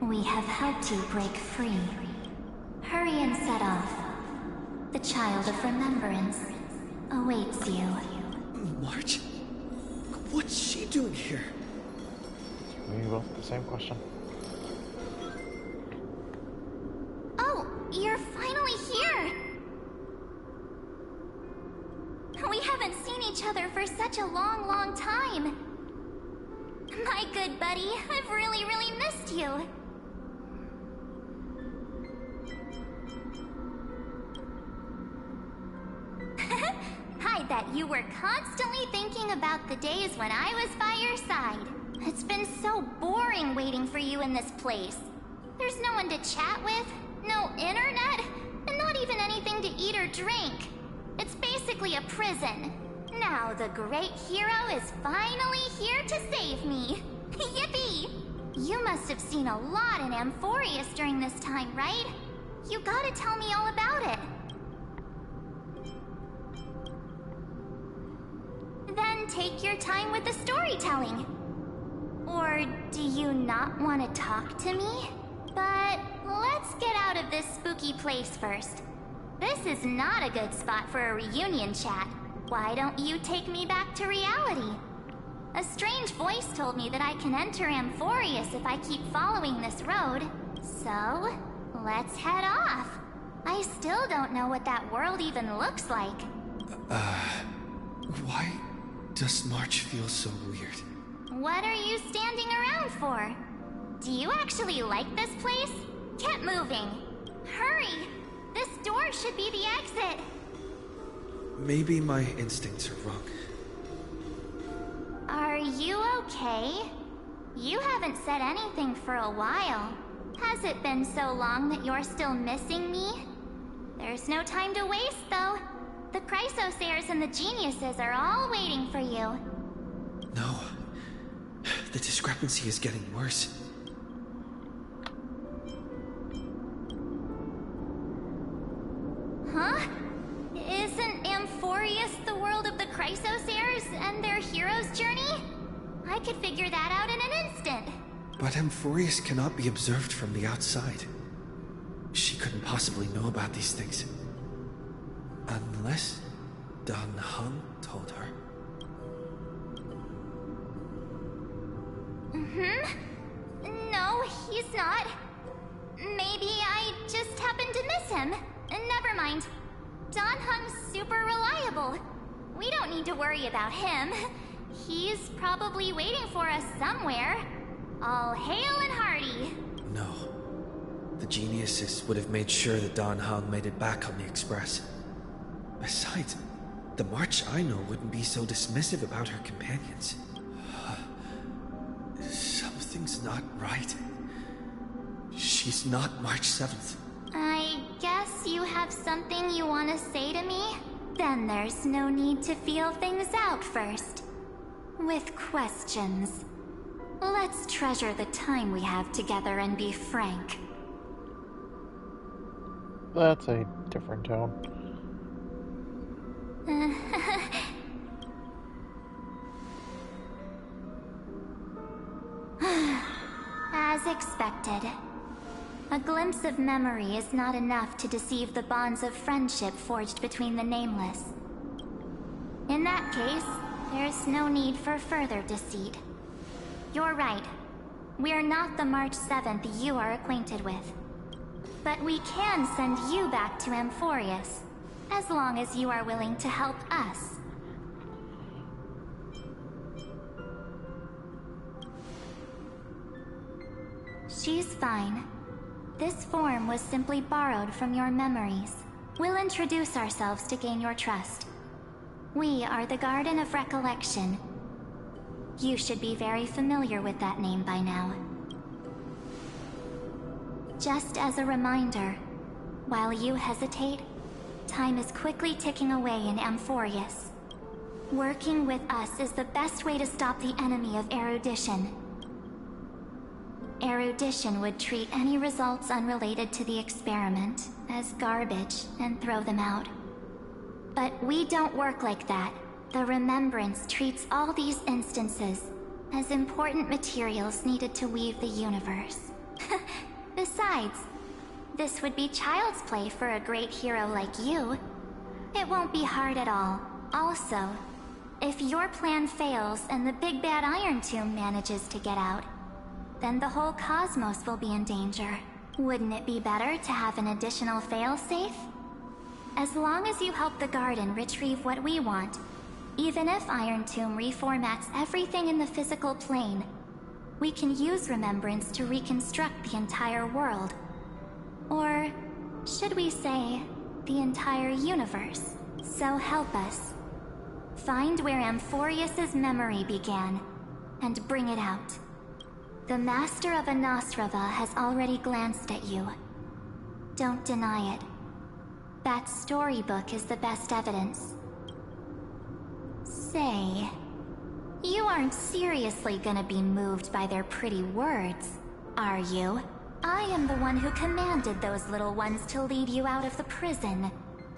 we have helped you break free. Hurry and set off. The Child of Remembrance awaits you. March? What's she doing here? We both the same question. Oh, you're finally here! We haven't seen each other for such a long, long time. My good buddy, I've really, really missed you. I bet you were constantly thinking about the days when I was by your side. It's been so boring waiting for you in this place. There's no one to chat with, no internet, and not even anything to eat or drink. It's basically a prison. Now the great hero is finally here to save me. Yippee! You must have seen a lot in Amphorius during this time, right? You gotta tell me all about it. Then take your time with the storytelling. Or do you not want to talk to me? But let's get out of this spooky place first. This is not a good spot for a reunion chat. Why don't you take me back to reality? A strange voice told me that I can enter Amphorius if I keep following this road. So, let's head off. I still don't know what that world even looks like. Why does March feel so weird? What are you standing around for? Do you actually like this place? Get moving. Hurry! This door should be the exit. Maybe my instincts are wrong. Are you okay? You haven't said anything for a while. Has it been so long that you're still missing me? There's no time to waste, though. The Chrysosairs and the Geniuses are all waiting for you. No. The discrepancy is getting worse. Huh? Isn't Amphorius the world of the Chrysosairs and their hero's journey? I could figure that out in an instant. But Amphorius cannot be observed from the outside. She couldn't possibly know about these things. Unless Dan Heng told her. No, he's not. Maybe I just happened to miss him. Never mind. Dan Heng's super reliable. We don't need to worry about him. He's probably waiting for us somewhere. All hail and hearty. No. The geniuses would have made sure that Dan Heng made it back on the Express. Besides, the March I know wouldn't be so dismissive about her companions. Something's not right. She's not March 7th. I guess you have something you want to say to me? Then there's no need to feel things out first. With questions. Let's treasure the time we have together and be frank. That's a different tone. As expected. A glimpse of memory is not enough to deceive the bonds of friendship forged between the Nameless. In that case, there's no need for further deceit. You're right. We're not the March 7th you are acquainted with. But we can send you back to Amphorius, as long as you are willing to help us. She's fine. This form was simply borrowed from your memories. We'll introduce ourselves to gain your trust. We are the Garden of Recollection. You should be very familiar with that name by now. Just as a reminder, while you hesitate, time is quickly ticking away in Amphorius. Working with us is the best way to stop the enemy of erudition. Erudition would treat any results unrelated to the experiment as garbage and throw them out. But we don't work like that. The Remembrance treats all these instances as important materials needed to weave the universe. Besides, this would be child's play for a great hero like you. It won't be hard at all. Also, if your plan fails and the big bad Iron Tomb manages to get out, then the whole cosmos will be in danger. Wouldn't it be better to have an additional failsafe? As long as you help the Garden retrieve what we want, even if Iron Tomb reformats everything in the physical plane, we can use Remembrance to reconstruct the entire world. Or, should we say, the entire universe. So help us. Find where Amphorius's memory began, and bring it out. The Master of Anosrava has already glanced at you. Don't deny it. That storybook is the best evidence. Say, you aren't seriously gonna be moved by their pretty words, are you? I am the one who commanded those little ones to lead you out of the prison.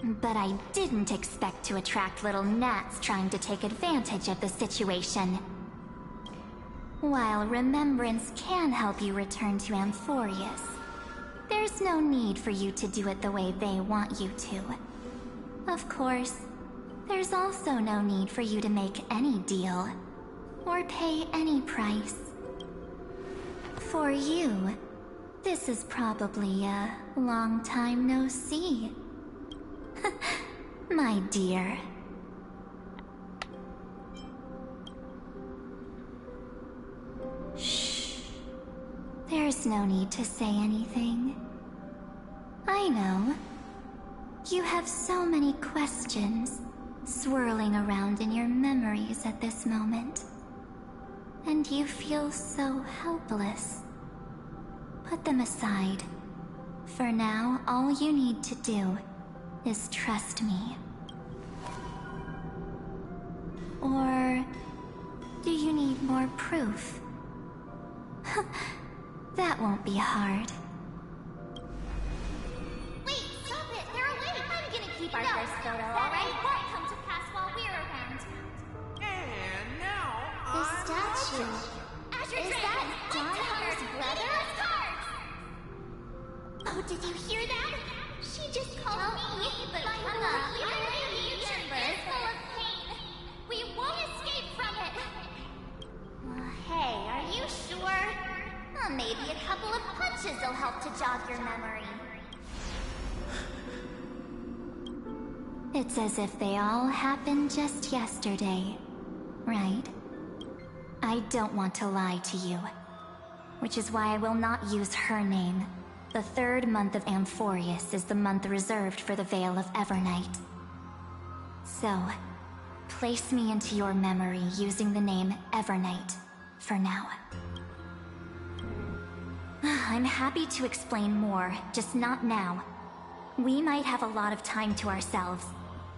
But I didn't expect to attract little gnats trying to take advantage of the situation. While Remembrance can help you return to Amphorius, there's no need for you to do it the way they want you to. Of course, there's also no need for you to make any deal, or pay any price. For you, this is probably a long time no see. My dear. Shh. There's no need to say anything. I know. You have so many questions swirling around in your memories at this moment. And you feel so helpless. Put them aside. For now, all you need to do is trust me. Or do you need more proof? That won't be hard. Wait, stop it! They're away! I'm gonna keep our first photo, alright? It won't come to pass while we're around. And now The statue. Is that Donhar's brother? Oh, did you hear that? She just called me, but I'm a universe full of pain. We won't escape from it. Hey, are you sure? Maybe a couple of punches will help to jog your memory. It's as if they all happened just yesterday, right? I don't want to lie to you, which is why I will not use her name. The third month of Amphorius is the month reserved for the Veil of Evernight. So, place me into your memory using the name Evernight for now. I'm happy to explain more, just not now. We might have a lot of time to ourselves,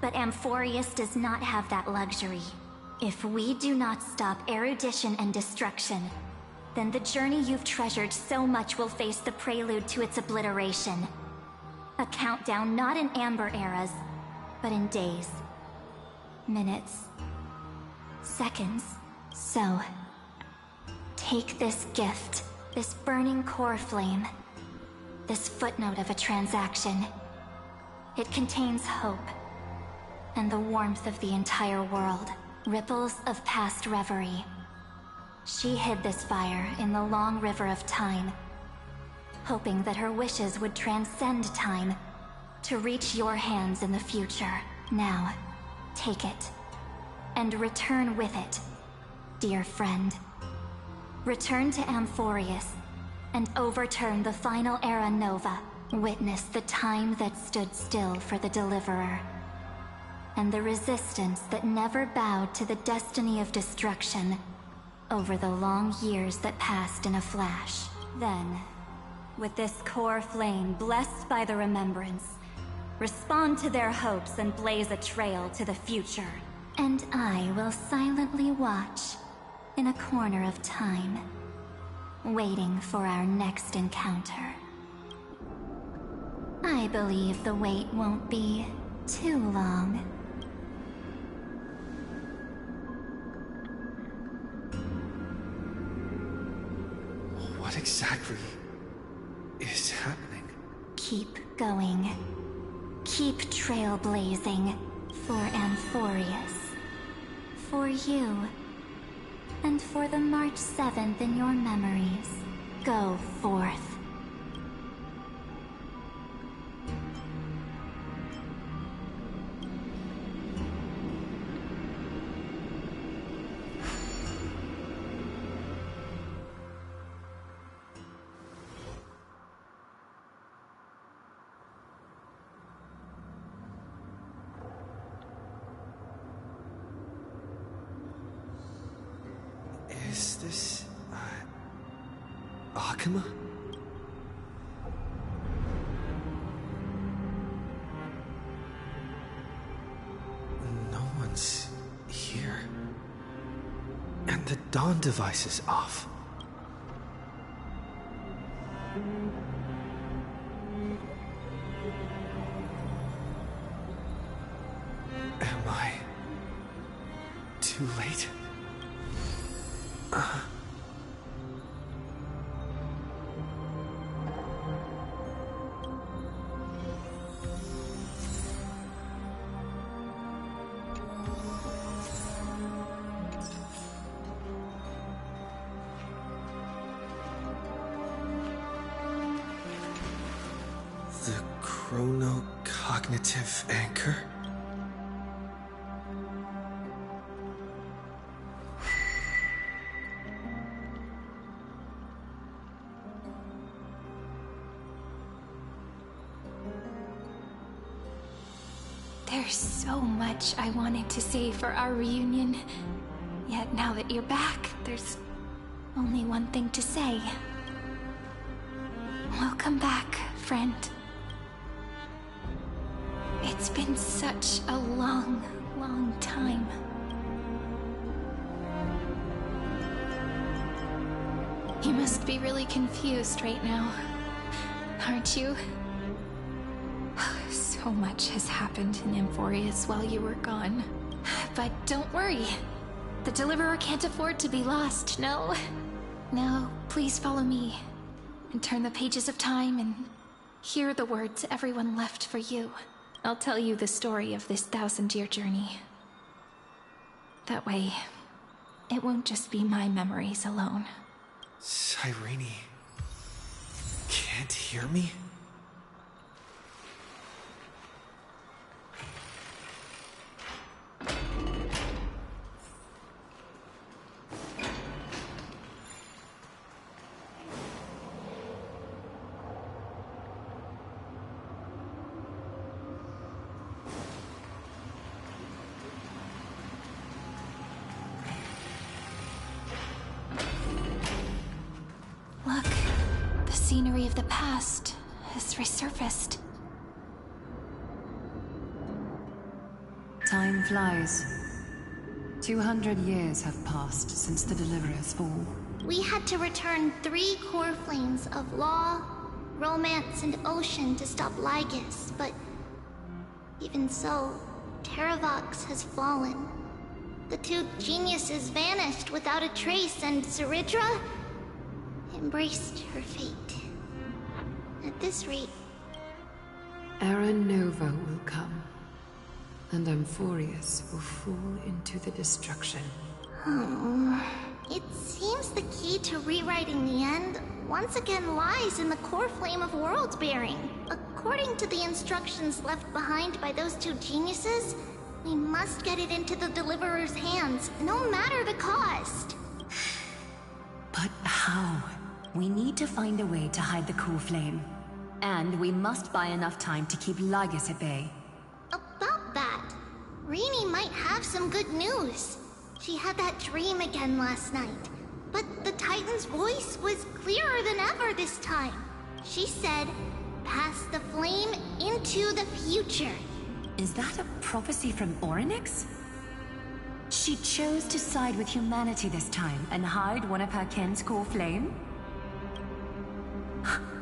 but Amphorius does not have that luxury. If we do not stop erudition and destruction, then the journey you've treasured so much will face the prelude to its obliteration. A countdown not in Amber eras, but in days, minutes, seconds. So, take this gift, this burning core flame, this footnote of a transaction. It contains hope, and the warmth of the entire world, ripples of past reverie. She hid this fire in the long river of time, hoping that her wishes would transcend time to reach your hands in the future. Now, take it, and return with it, dear friend. Return to Amphorius, and overturn the final era Nova. Witness the time that stood still for the Deliverer, and the resistance that never bowed to the destiny of destruction over the long years that passed in a flash. Then, with this core flame blessed by the remembrance, respond to their hopes and blaze a trail to the future. And I will silently watch in a corner of time, waiting for our next encounter. I believe the wait won't be too long. What exactly is happening? Keep going. Keep trailblazing for Amphorius. For you. And for the March 7th in your memories. Go forth. Is this... Akuma? No one's here. And the dawn device is off. Am I too late? The chronocognitive anchor? There's so much I wanted to say for our reunion. Yet now that you're back, there's only one thing to say. Welcome back, friend. It's been such a long, long time. You must be really confused right now, aren't you? So much has happened in Amphorius while you were gone. But don't worry. The Deliverer can't afford to be lost, no? Now, please follow me, and turn the pages of time and hear the words everyone left for you. I'll tell you the story of this 1000-year journey. That way, it won't just be my memories alone. Cyrene, can't hear me? Look, the scenery of the past has resurfaced. Time flies. 200 years have passed since the Deliverer's fall. We had to return 3 core flames of law, romance, and ocean to stop Lygus, but even so, Terravox has fallen. The 2 geniuses vanished without a trace, and Zeridra embraced her fate. At this rate... Era Nova will come, and Amphorius will fall into the destruction. It seems the key to rewriting the end once again lies in the core flame of world-bearing. According to the instructions left behind by those 2 geniuses, we must get it into the Deliverer's hands, no matter the cost. But how? We need to find a way to hide the core flame. And we must buy enough time to keep Lygus at bay. About that, Rini might have some good news. She had that dream again last night, but the Titan's voice was clearer than ever this time. She said, "Pass the flame into the future." Is that a prophecy from Orynyx? She chose to side with humanity this time and hide one of her kin's core flame?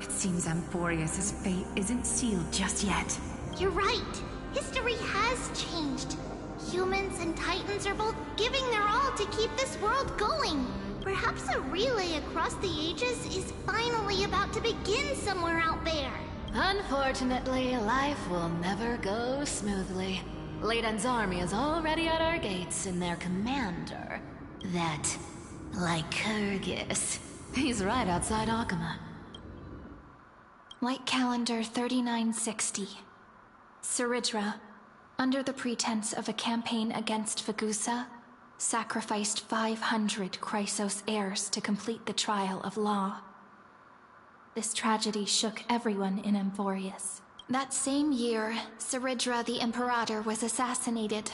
It seems Amphorius' fate isn't sealed just yet. You're right. History has changed. Humans and Titans are both giving their all to keep this world going. Perhaps a relay across the ages is finally about to begin somewhere out there. Unfortunately, life will never go smoothly. Leiden's army is already at our gates, and their commander, that Lycurgus, he's right outside Akama. Light calendar 3960. Zeridra, under the pretense of a campaign against Vagusa, sacrificed 500 Chrysos heirs to complete the trial of law. This tragedy shook everyone in Amphorius. That same year, Zeridra the Imperator was assassinated,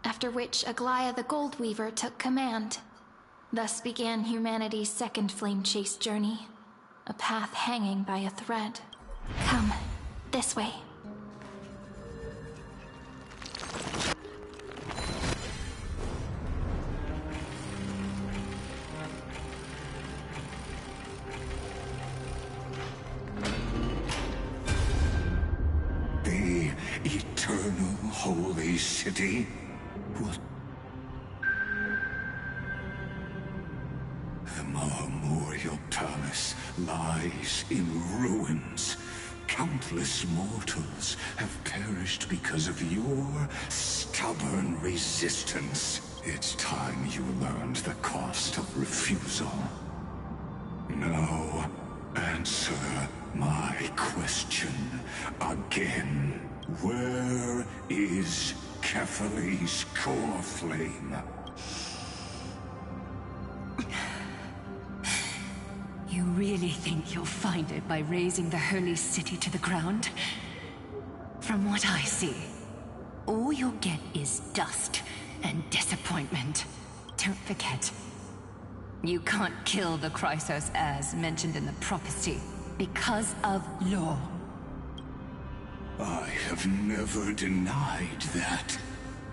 after which Aglaya the Goldweaver took command. Thus began humanity's second flame chase journey, a path hanging by a thread. Come, this way. The eternal holy city will... The Memorial Palace lies in ruins. Countless mortals have perished because of your stubborn resistance. It's time you learned the cost of refusal. Now, answer my question again. Where is Kefali's core flame? You really think you'll find it by razing the holy city to the ground? From what I see, all you'll get is dust and disappointment. Don't forget, you can't kill the Chrysos as mentioned in the prophecy because of law. I have never denied that,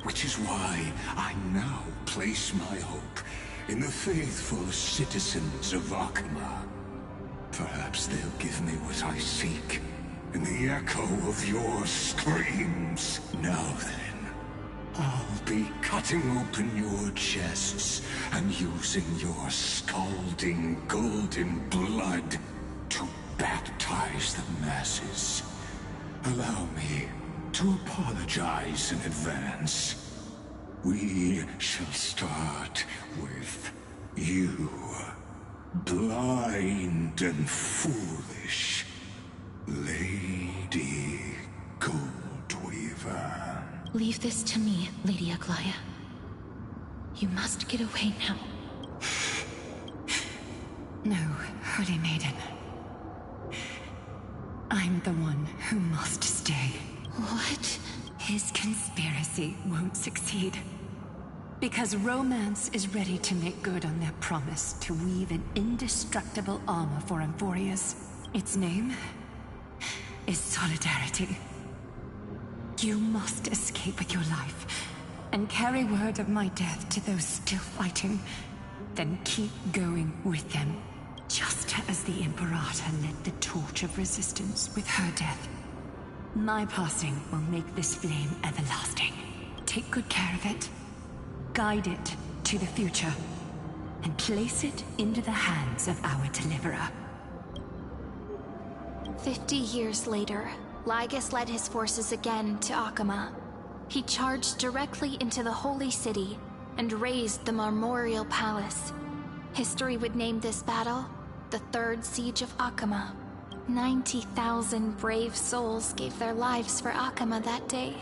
which is why I now place my hope in the faithful citizens of Akama. Perhaps they'll give me what I seek in the echo of your screams. Now then, I'll be cutting open your chests and using your scalding golden blood to baptize the masses. Allow me to apologize in advance. We shall start with you, blind and foolish Lady Goldweaver. Leave this to me, Lady Aglaya. You must get away now. No, Holy Maiden. I'm the one who must stay. What? His conspiracy won't succeed. Because Romance is ready to make good on their promise to weave an indestructible armor for Emphorius. Its name is Solidarity. You must escape with your life, and carry word of my death to those still fighting. Then keep going with them, just as the Imperator led the torch of resistance with her death. My passing will make this flame everlasting. Take good care of it, guide it to the future, and place it into the hands of our deliverer. 50 years later, Lygus led his forces again to Akama. He charged directly into the Holy City and razed the Marmorial Palace. History would name this battle the Third Siege of Akama. 90,000 brave souls gave their lives for Akama that day,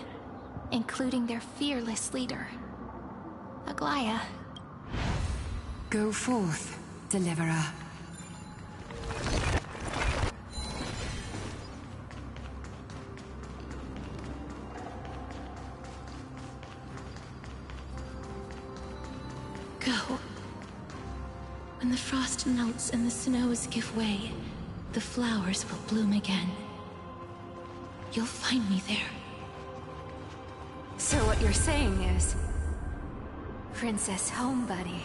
including their fearless leader, Aglaya. Go forth, Deliverer. Go. When the frost melts and the snows give way, the flowers will bloom again. You'll find me there. So what you're saying is, Princess Homebuddy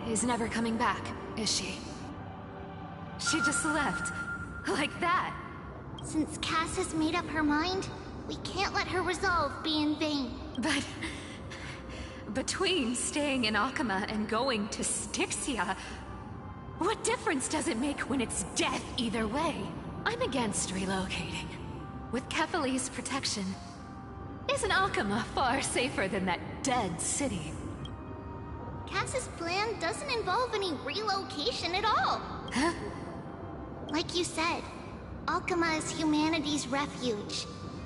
is never coming back, is she? She just left. Like that. Since Cass has made up her mind, we can't let her resolve be in vain. But between staying in Akama and going to Styxia, what difference does it make when it's death either way? I'm against relocating. With Kethalee's protection, isn't Akama far safer than that dead city? Cass's plan doesn't involve any relocation at all. Huh? Like you said, Akama is humanity's refuge.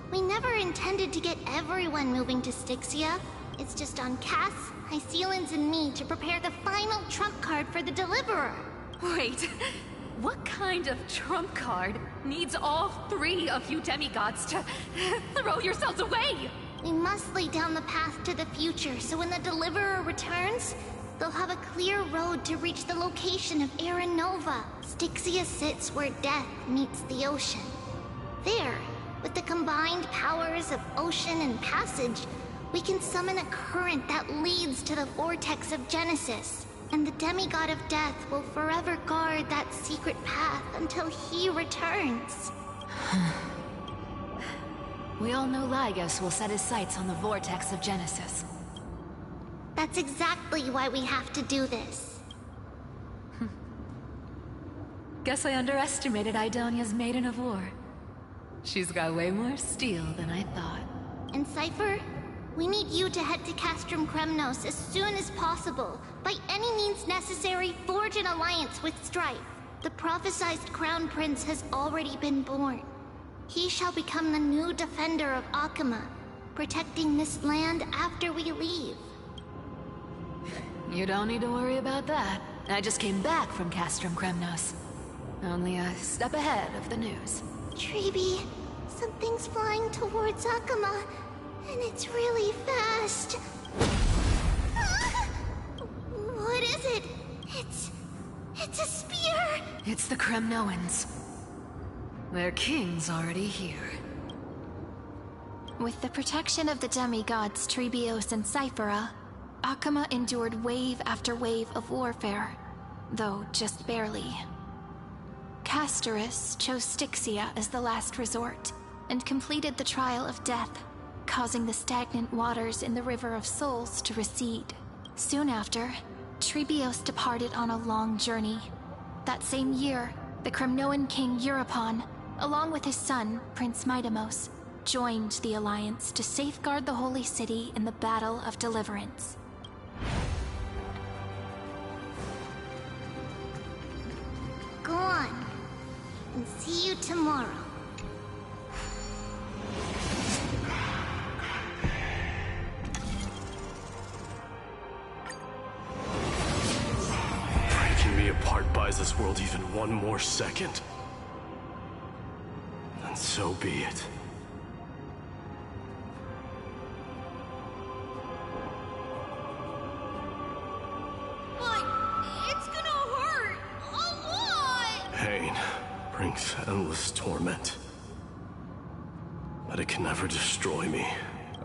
We never intended to get everyone moving to Styxia. It's just on Cass, Hysealans, and me to prepare the final trump card for the Deliverer. Wait, what kind of trump card needs all three of you demigods to throw yourselves away? We must lay down the path to the future, so when the Deliverer returns, they'll have a clear road to reach the location of Era Nova. Styxia sits where death meets the ocean. There, with the combined powers of ocean and passage, we can summon a current that leads to the vortex of Genesis. And the demigod of death will forever guard that secret path until he returns. We all know Lygus will set his sights on the vortex of Genesis. That's exactly why we have to do this. Guess I underestimated Idonia's Maiden of War. She's got way more steel than I thought. And Cypher, we need you to head to Castrum Kremnos as soon as possible. By any means necessary, forge an alliance with Strife. The prophesized Crown Prince has already been born. He shall become the new defender of Akama, protecting this land after we leave. You don't need to worry about that. I just came back from Castrum Kremnos. Only a step ahead of the news. Treeby, something's flying towards Akama, and it's really fast. What is it? It's a spear! It's the Kremnoans. Their king's already here. With the protection of the demigods Trebios and Cyphera, Akama endured wave after wave of warfare, though just barely. Castorus chose Styxia as the last resort, and completed the trial of death. causing the stagnant waters in the River of Souls to recede. Soon after, Trebios departed on a long journey. That same year, the Kremnoan king Euripon, along with his son, Prince Midamos, joined the Alliance to safeguard the Holy City in the Battle of Deliverance. Go on, and see you tomorrow. Breaking me apart buys this world even one more second. And so be it. Pain brings endless torment. But it can never destroy me.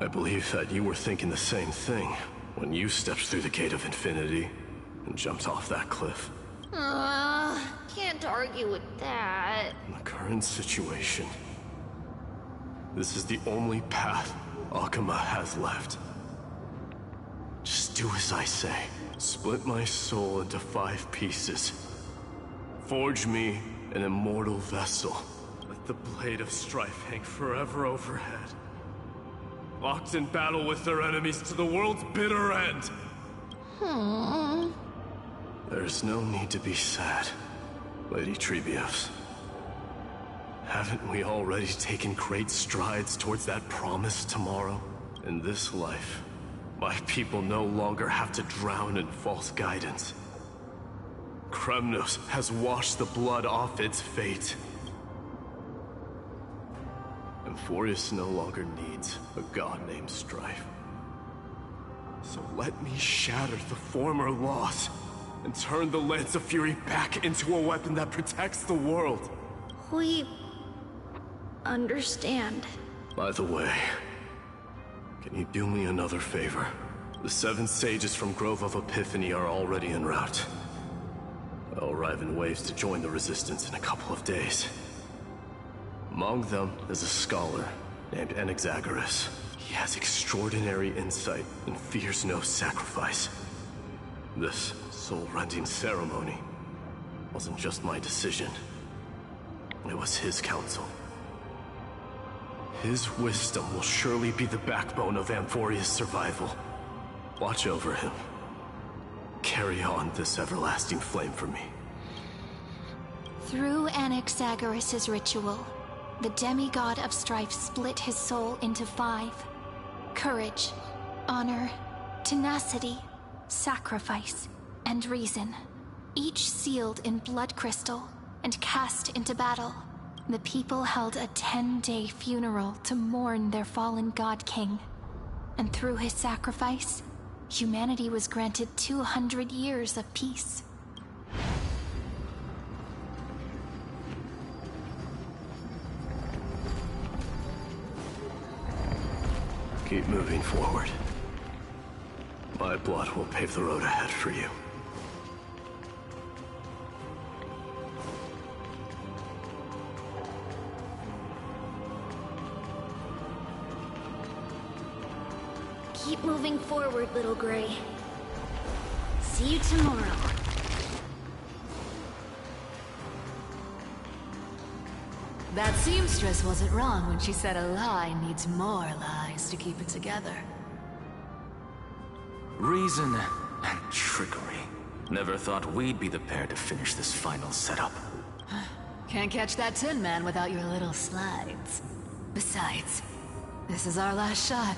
I believe that you were thinking the same thing when you stepped through the gate of infinity and jumped off that cliff. Can't argue with that. In the current situation, this is the only path Akuma has left. Just do as I say. Split my soul into 5 pieces. Forge me an immortal vessel. Let the blade of strife hang forever overhead. Locked in battle with their enemies to the world's bitter end. There's no need to be sad, Lady Trebios. Haven't we already taken great strides towards that promised tomorrow? In this life, my people no longer have to drown in false guidance. Kremnos has washed the blood off its fate. Emphorius no longer needs a god named Strife. So let me shatter the former loss and turn the Lance of Fury back into a weapon that protects the world. We understand. By the way, can you do me another favor? The 7 sages from Grove of Epiphany are already en route. They'll arrive in waves to join the Resistance in a couple of days. Among them is a scholar named Anaxagoras. He has extraordinary insight and fears no sacrifice. This soul-rending ceremony wasn't just my decision. It was his counsel. His wisdom will surely be the backbone of Amphoria's survival. Watch over him. Carry on this everlasting flame for me. Through Anaxagoras' ritual, the demigod of strife split his soul into 5. Courage, honor, tenacity, sacrifice, and reason. Each sealed in blood crystal and cast into battle. The people held a 10-day funeral to mourn their fallen god king. And through his sacrifice, humanity was granted 200 years of peace. Keep moving forward. My blood will pave the road ahead for you. Keep moving forward, little Gray. See you tomorrow. That seamstress wasn't wrong when she said a lie needs more lies to keep it together. Reason and trickery. Never thought we'd be the pair to finish this final setup. Can't catch that Tin Man without your little slides. Besides, this is our last shot.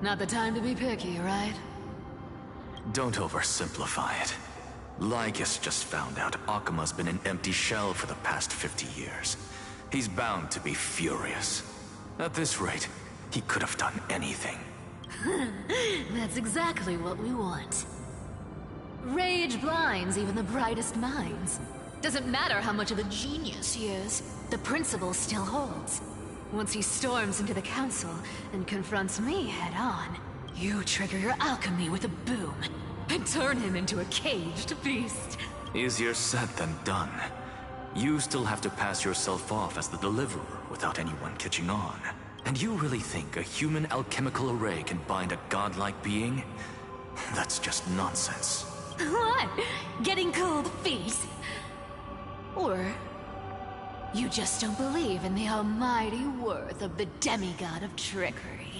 Not the time to be picky, right? Don't oversimplify it. Lygus just found out Akuma's been an empty shell for the past 50 years. He's bound to be furious. At this rate, he could have done anything. That's exactly what we want. Rage blinds even the brightest minds. Doesn't matter how much of a genius he is, the principle still holds. Once he storms into the council and confronts me head-on, you trigger your alchemy with a boom and turn him into a caged beast. Easier said than done. You still have to pass yourself off as the deliverer without anyone catching on. And you really think a human alchemical array can bind a godlike being? That's just nonsense. What? Getting cold feet? Or you just don't believe in the almighty worth of the demigod of trickery?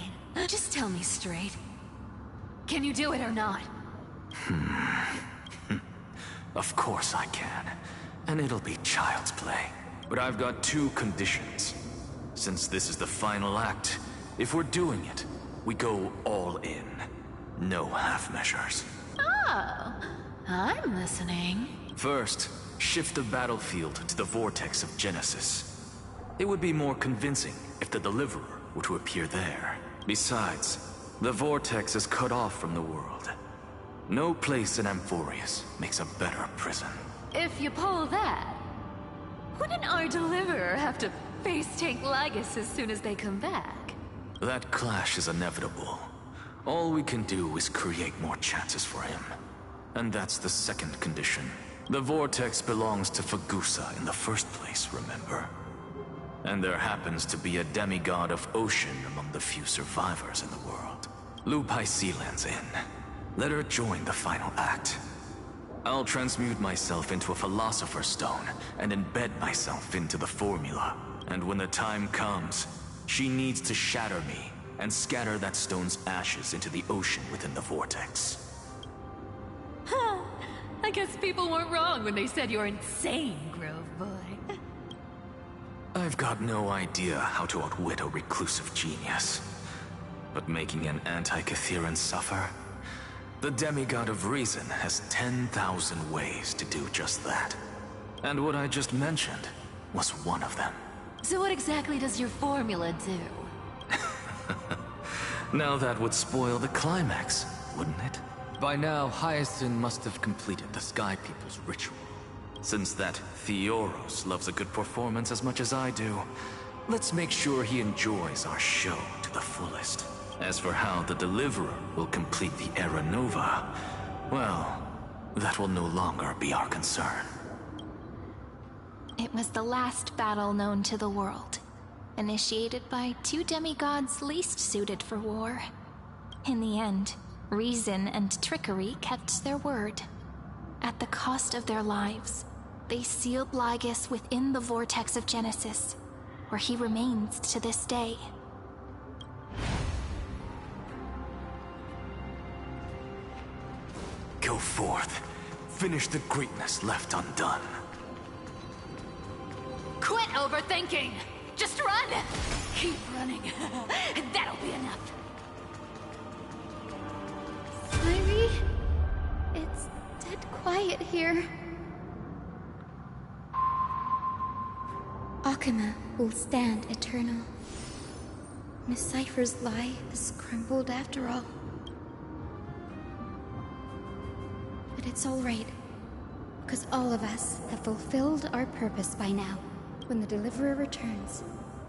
Just tell me straight. Can you do it or not? Of course I can. And it'll be child's play. But I've got two conditions. Since this is the final act, if we're doing it, we go all in. No half measures. Oh, I'm listening. First, shift the battlefield to the vortex of Genesis. It would be more convincing if the Deliverer were to appear there. Besides, the vortex is cut off from the world. No place in Amphorius makes a better prison. If you pull that, wouldn't our Deliverer have to face tank Lygus as soon as they come back? That clash is inevitable. All we can do is create more chances for him. And that's the second condition. The vortex belongs to Fagusa in the first place, remember? And there happens to be a demigod of ocean among the few survivors in the world. Lupai Sealand's in. Let her join the final act. I'll transmute myself into a Philosopher's Stone and embed myself into the formula. And when the time comes, she needs to shatter me and scatter that stone's ashes into the ocean within the vortex. Huh. I guess people weren't wrong when they said you're insane, Grove Boy. I've got no idea how to outwit a reclusive genius. But making an anti-Catheran suffer? The demigod of reason has 10,000 ways to do just that. And what I just mentioned was one of them. So what exactly does your formula do? Now that would spoil the climax, wouldn't it? By now, Hyacinth must have completed the Sky People's ritual. Since that Theoros loves a good performance as much as I do, let's make sure he enjoys our show to the fullest. As for how the Deliverer will complete the Era Nova, well, that will no longer be our concern. It was the last battle known to the world, initiated by two demigods least suited for war. In the end, reason and trickery kept their word. At the cost of their lives, they sealed Lygus within the vortex of Genesis, where he remains to this day. Go forth. Finish the greatness left undone. Quit overthinking! Just run! Keep running. That'll be enough. Sairi? It's dead quiet here. Akuma will stand eternal. Miss Cypher's lie has crumbled after all. But it's all right, because all of us have fulfilled our purpose by now. When the Deliverer returns,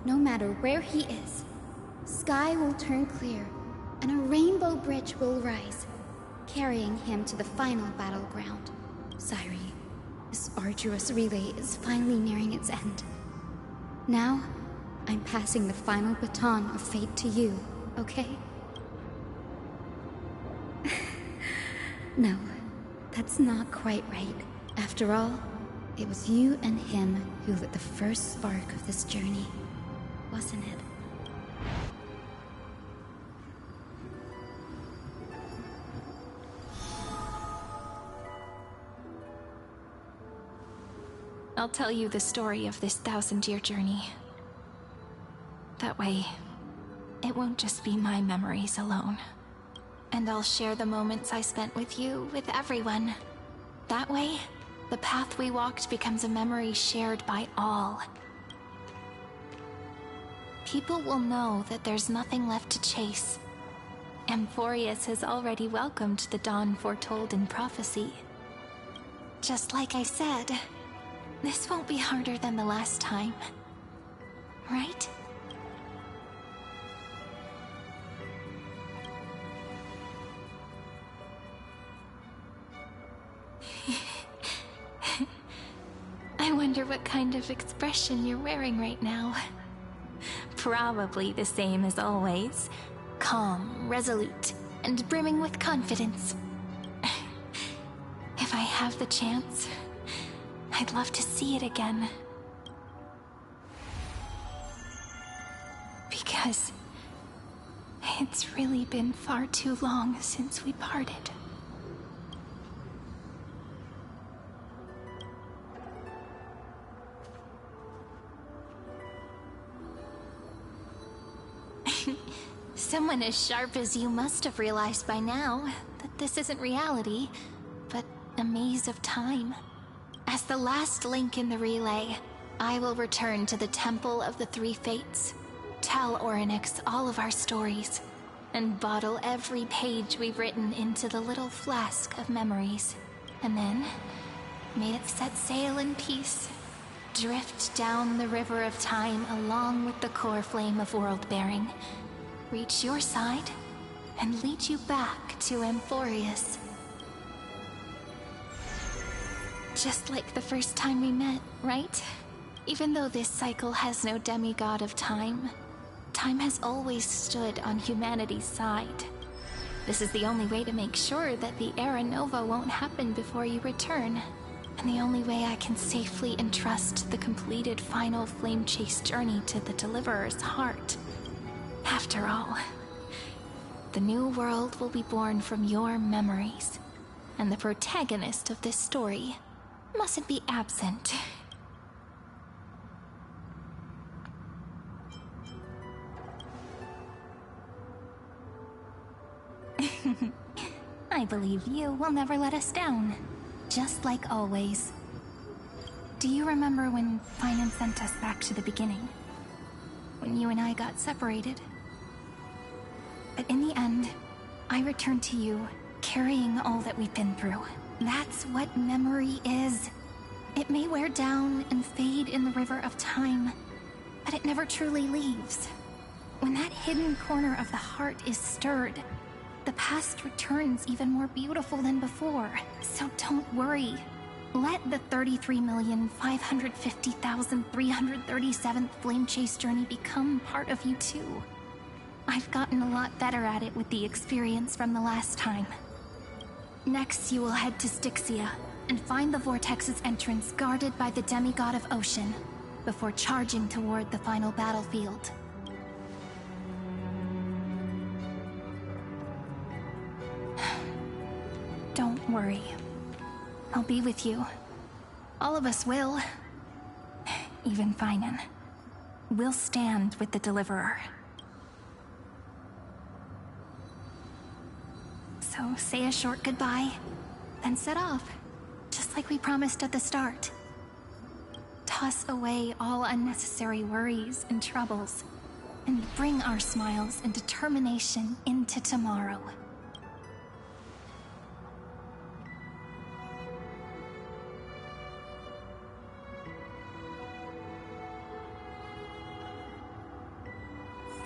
no matter where he is, sky will turn clear, and a rainbow bridge will rise, carrying him to the final battleground. Sairi, this arduous relay is finally nearing its end. Now, I'm passing the final baton of fate to you, okay? No, that's not quite right. After all, it was you and him who lit the first spark of this journey, wasn't it? I'll tell you the story of this 1,000-year journey. That way, it won't just be my memories alone. And I'll share the moments I spent with you with everyone. That way, the path we walked becomes a memory shared by all. People will know that there's nothing left to chase. Amphorius has already welcomed the dawn foretold in prophecy. Just like I said, this won't be harder than the last time, right? I wonder what kind of expression you're wearing right now. Probably the same as always. Calm, resolute, and brimming with confidence. If I have the chance, I'd love to see it again. Because it's really been far too long since we parted. Someone as sharp as you must have realized by now that this isn't reality, but a maze of time. As the last link in the relay, I will return to the Temple of the Three Fates, tell Orynyx all of our stories, and bottle every page we've written into the little flask of memories. And then, may it set sail in peace, drift down the river of time along with the core flame of world-bearing, reach your side, and lead you back to Amphorius. Just like the first time we met, right? Even though this cycle has no demigod of time, time has always stood on humanity's side. This is the only way to make sure that the Era Nova won't happen before you return, and the only way I can safely entrust the completed final flame chase journey to the Deliverer's heart. After all, the new world will be born from your memories, and the protagonist of this story mustn't be absent. I believe you will never let us down, just like always. Do you remember when Finan sent us back to the beginning? When you and I got separated? But in the end, I returned to you, carrying all that we've been through. That's what memory is. It may wear down and fade in the river of time, but it never truly leaves. When that hidden corner of the heart is stirred, the past returns even more beautiful than before. So don't worry. Let the 33,550,337th Flame Chase journey become part of you too. I've gotten a lot better at it with the experience from the last time. Next, you will head to Styxia and find the Vortex's entrance guarded by the demigod of Ocean, before charging toward the final battlefield. Don't worry. I'll be with you. All of us will. Even Finan. We'll stand with the Deliverer. So say a short goodbye, then set off, just like we promised at the start. Toss away all unnecessary worries and troubles, and bring our smiles and determination into tomorrow.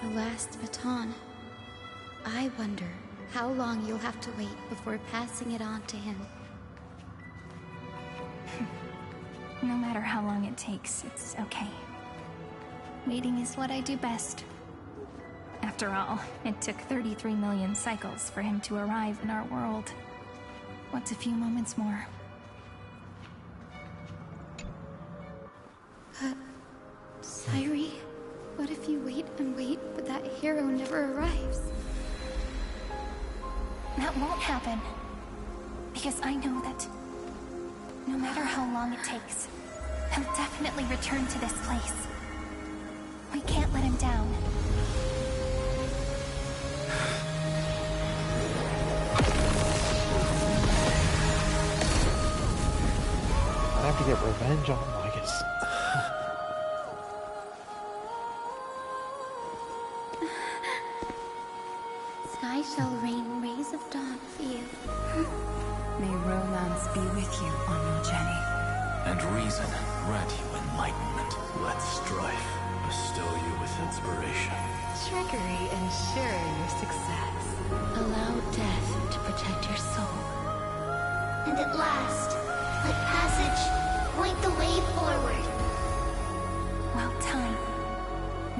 The last baton. I wonder how long you'll have to wait before passing it on to him. No matter how long it takes, it's okay. Waiting is what I do best. After all, it took 33 million cycles for him to arrive in our world. What's a few moments more? Sairi, what if you wait and wait, but that hero never arrives? That won't happen. Because I know that no matter how long it takes, he'll definitely return to this place. We can't let him down. I have to get revenge on Lygus. Sky shall rain rays of dawn for you. May romance be with you on your journey. And reason grant you enlightenment. Let strife bestow you with inspiration. Trickery ensure your success. Allow death to protect your soul. And at last, let passage point the way forward. Well, time.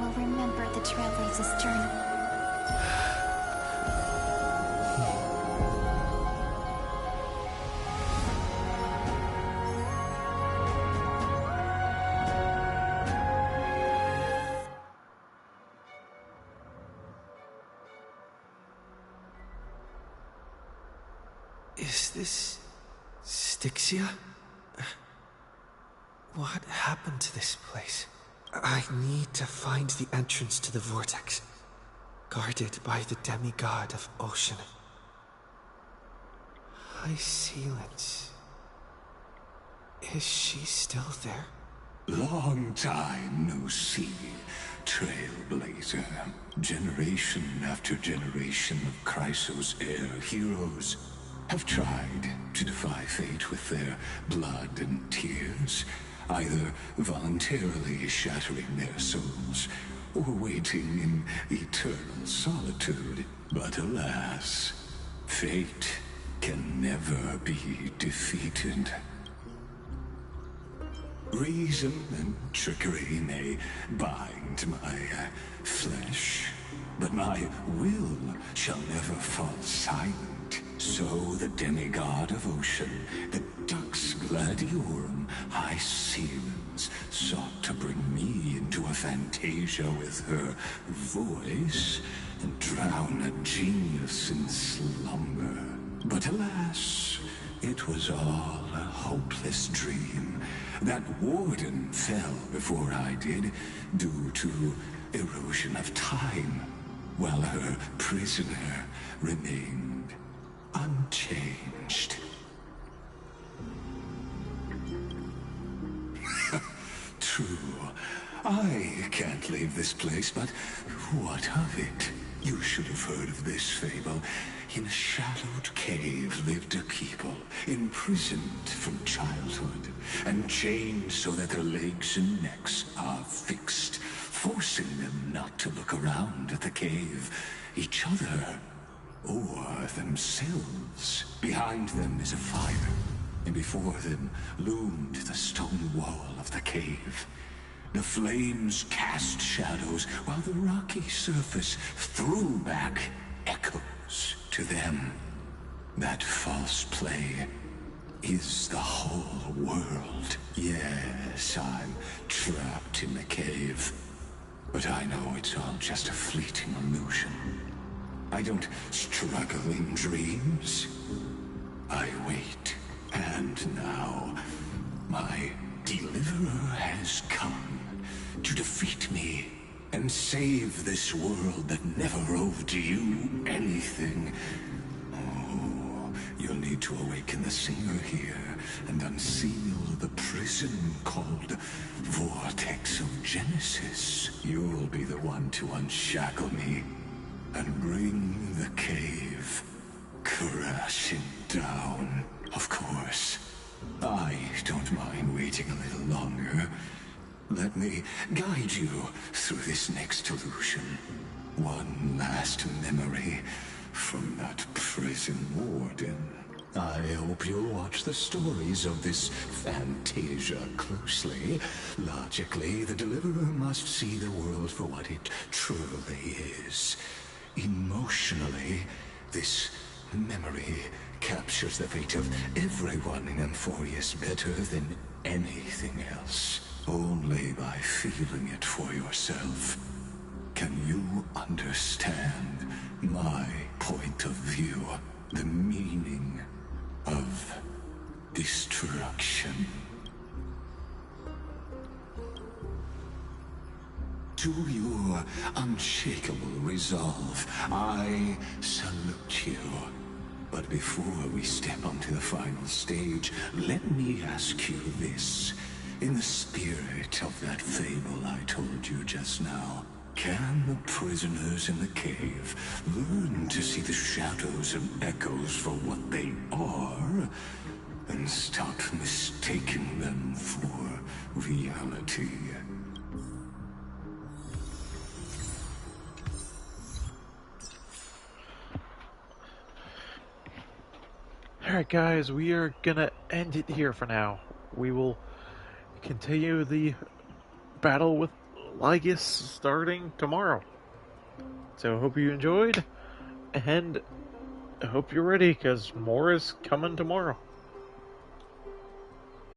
will remember the Trailblazer's journey. Is this Styxia? What happened to this place? I need to find the entrance to the vortex, guarded by the demigod of ocean. High Sealants. Is she still there? Long time no see, Trailblazer. Generation after generation of Chrysos heir heroes have tried to defy fate with their blood and tears, either voluntarily shattering their souls or waiting in eternal solitude. But alas, fate can never be defeated. Reason and trickery may bind my flesh, but my will shall never fall silent. So the demigod of ocean, the Dux Gladiorum, High Sealants, sought to bring me into a fantasia with her voice and drown a genius in slumber. But alas, it was all a hopeless dream. That warden fell before I did, due to erosion of time, while her prisoner remained unchanged. True, I can't leave this place, but what of it? You should have heard of this fable. In a shadowed cave lived a people, imprisoned from childhood, and chained so that their legs and necks are fixed, forcing them not to look around at the cave, each other, or themselves. Behind them is a fire, and before them loomed the stone wall of the cave. The flames cast shadows, while the rocky surface threw back echoes to them. That false play is the whole world. Yes, I'm trapped in the cave, but I know it's all just a fleeting illusion. I don't struggle in dreams. I wait, and now my deliverer has come to defeat me and save this world that never owed you anything. Oh, you'll need to awaken the singer here and unseal the prison called Vortex of Genesis. You'll be the one to unshackle me and bring the cave crashing down. Of course, I don't mind waiting a little longer. Let me guide you through this next illusion. One last memory from that prison warden. I hope you'll watch the stories of this fantasia closely. Logically, the deliverer must see the world for what it truly is. Emotionally, this memory captures the fate of everyone in Emphorius better than anything else. Only by feeling it for yourself can you understand my point of view, the meaning of destruction. To your unshakable resolve, I salute you. But before we step onto the final stage, let me ask you this. In the spirit of that fable I told you just now, can the prisoners in the cave learn to see the shadows and echoes for what they are, and stop mistaking them for reality? Alright guys, we are gonna end it here for now. We will continue the battle with Lygus starting tomorrow. So I hope you enjoyed, and I hope you're ready, because more is coming tomorrow.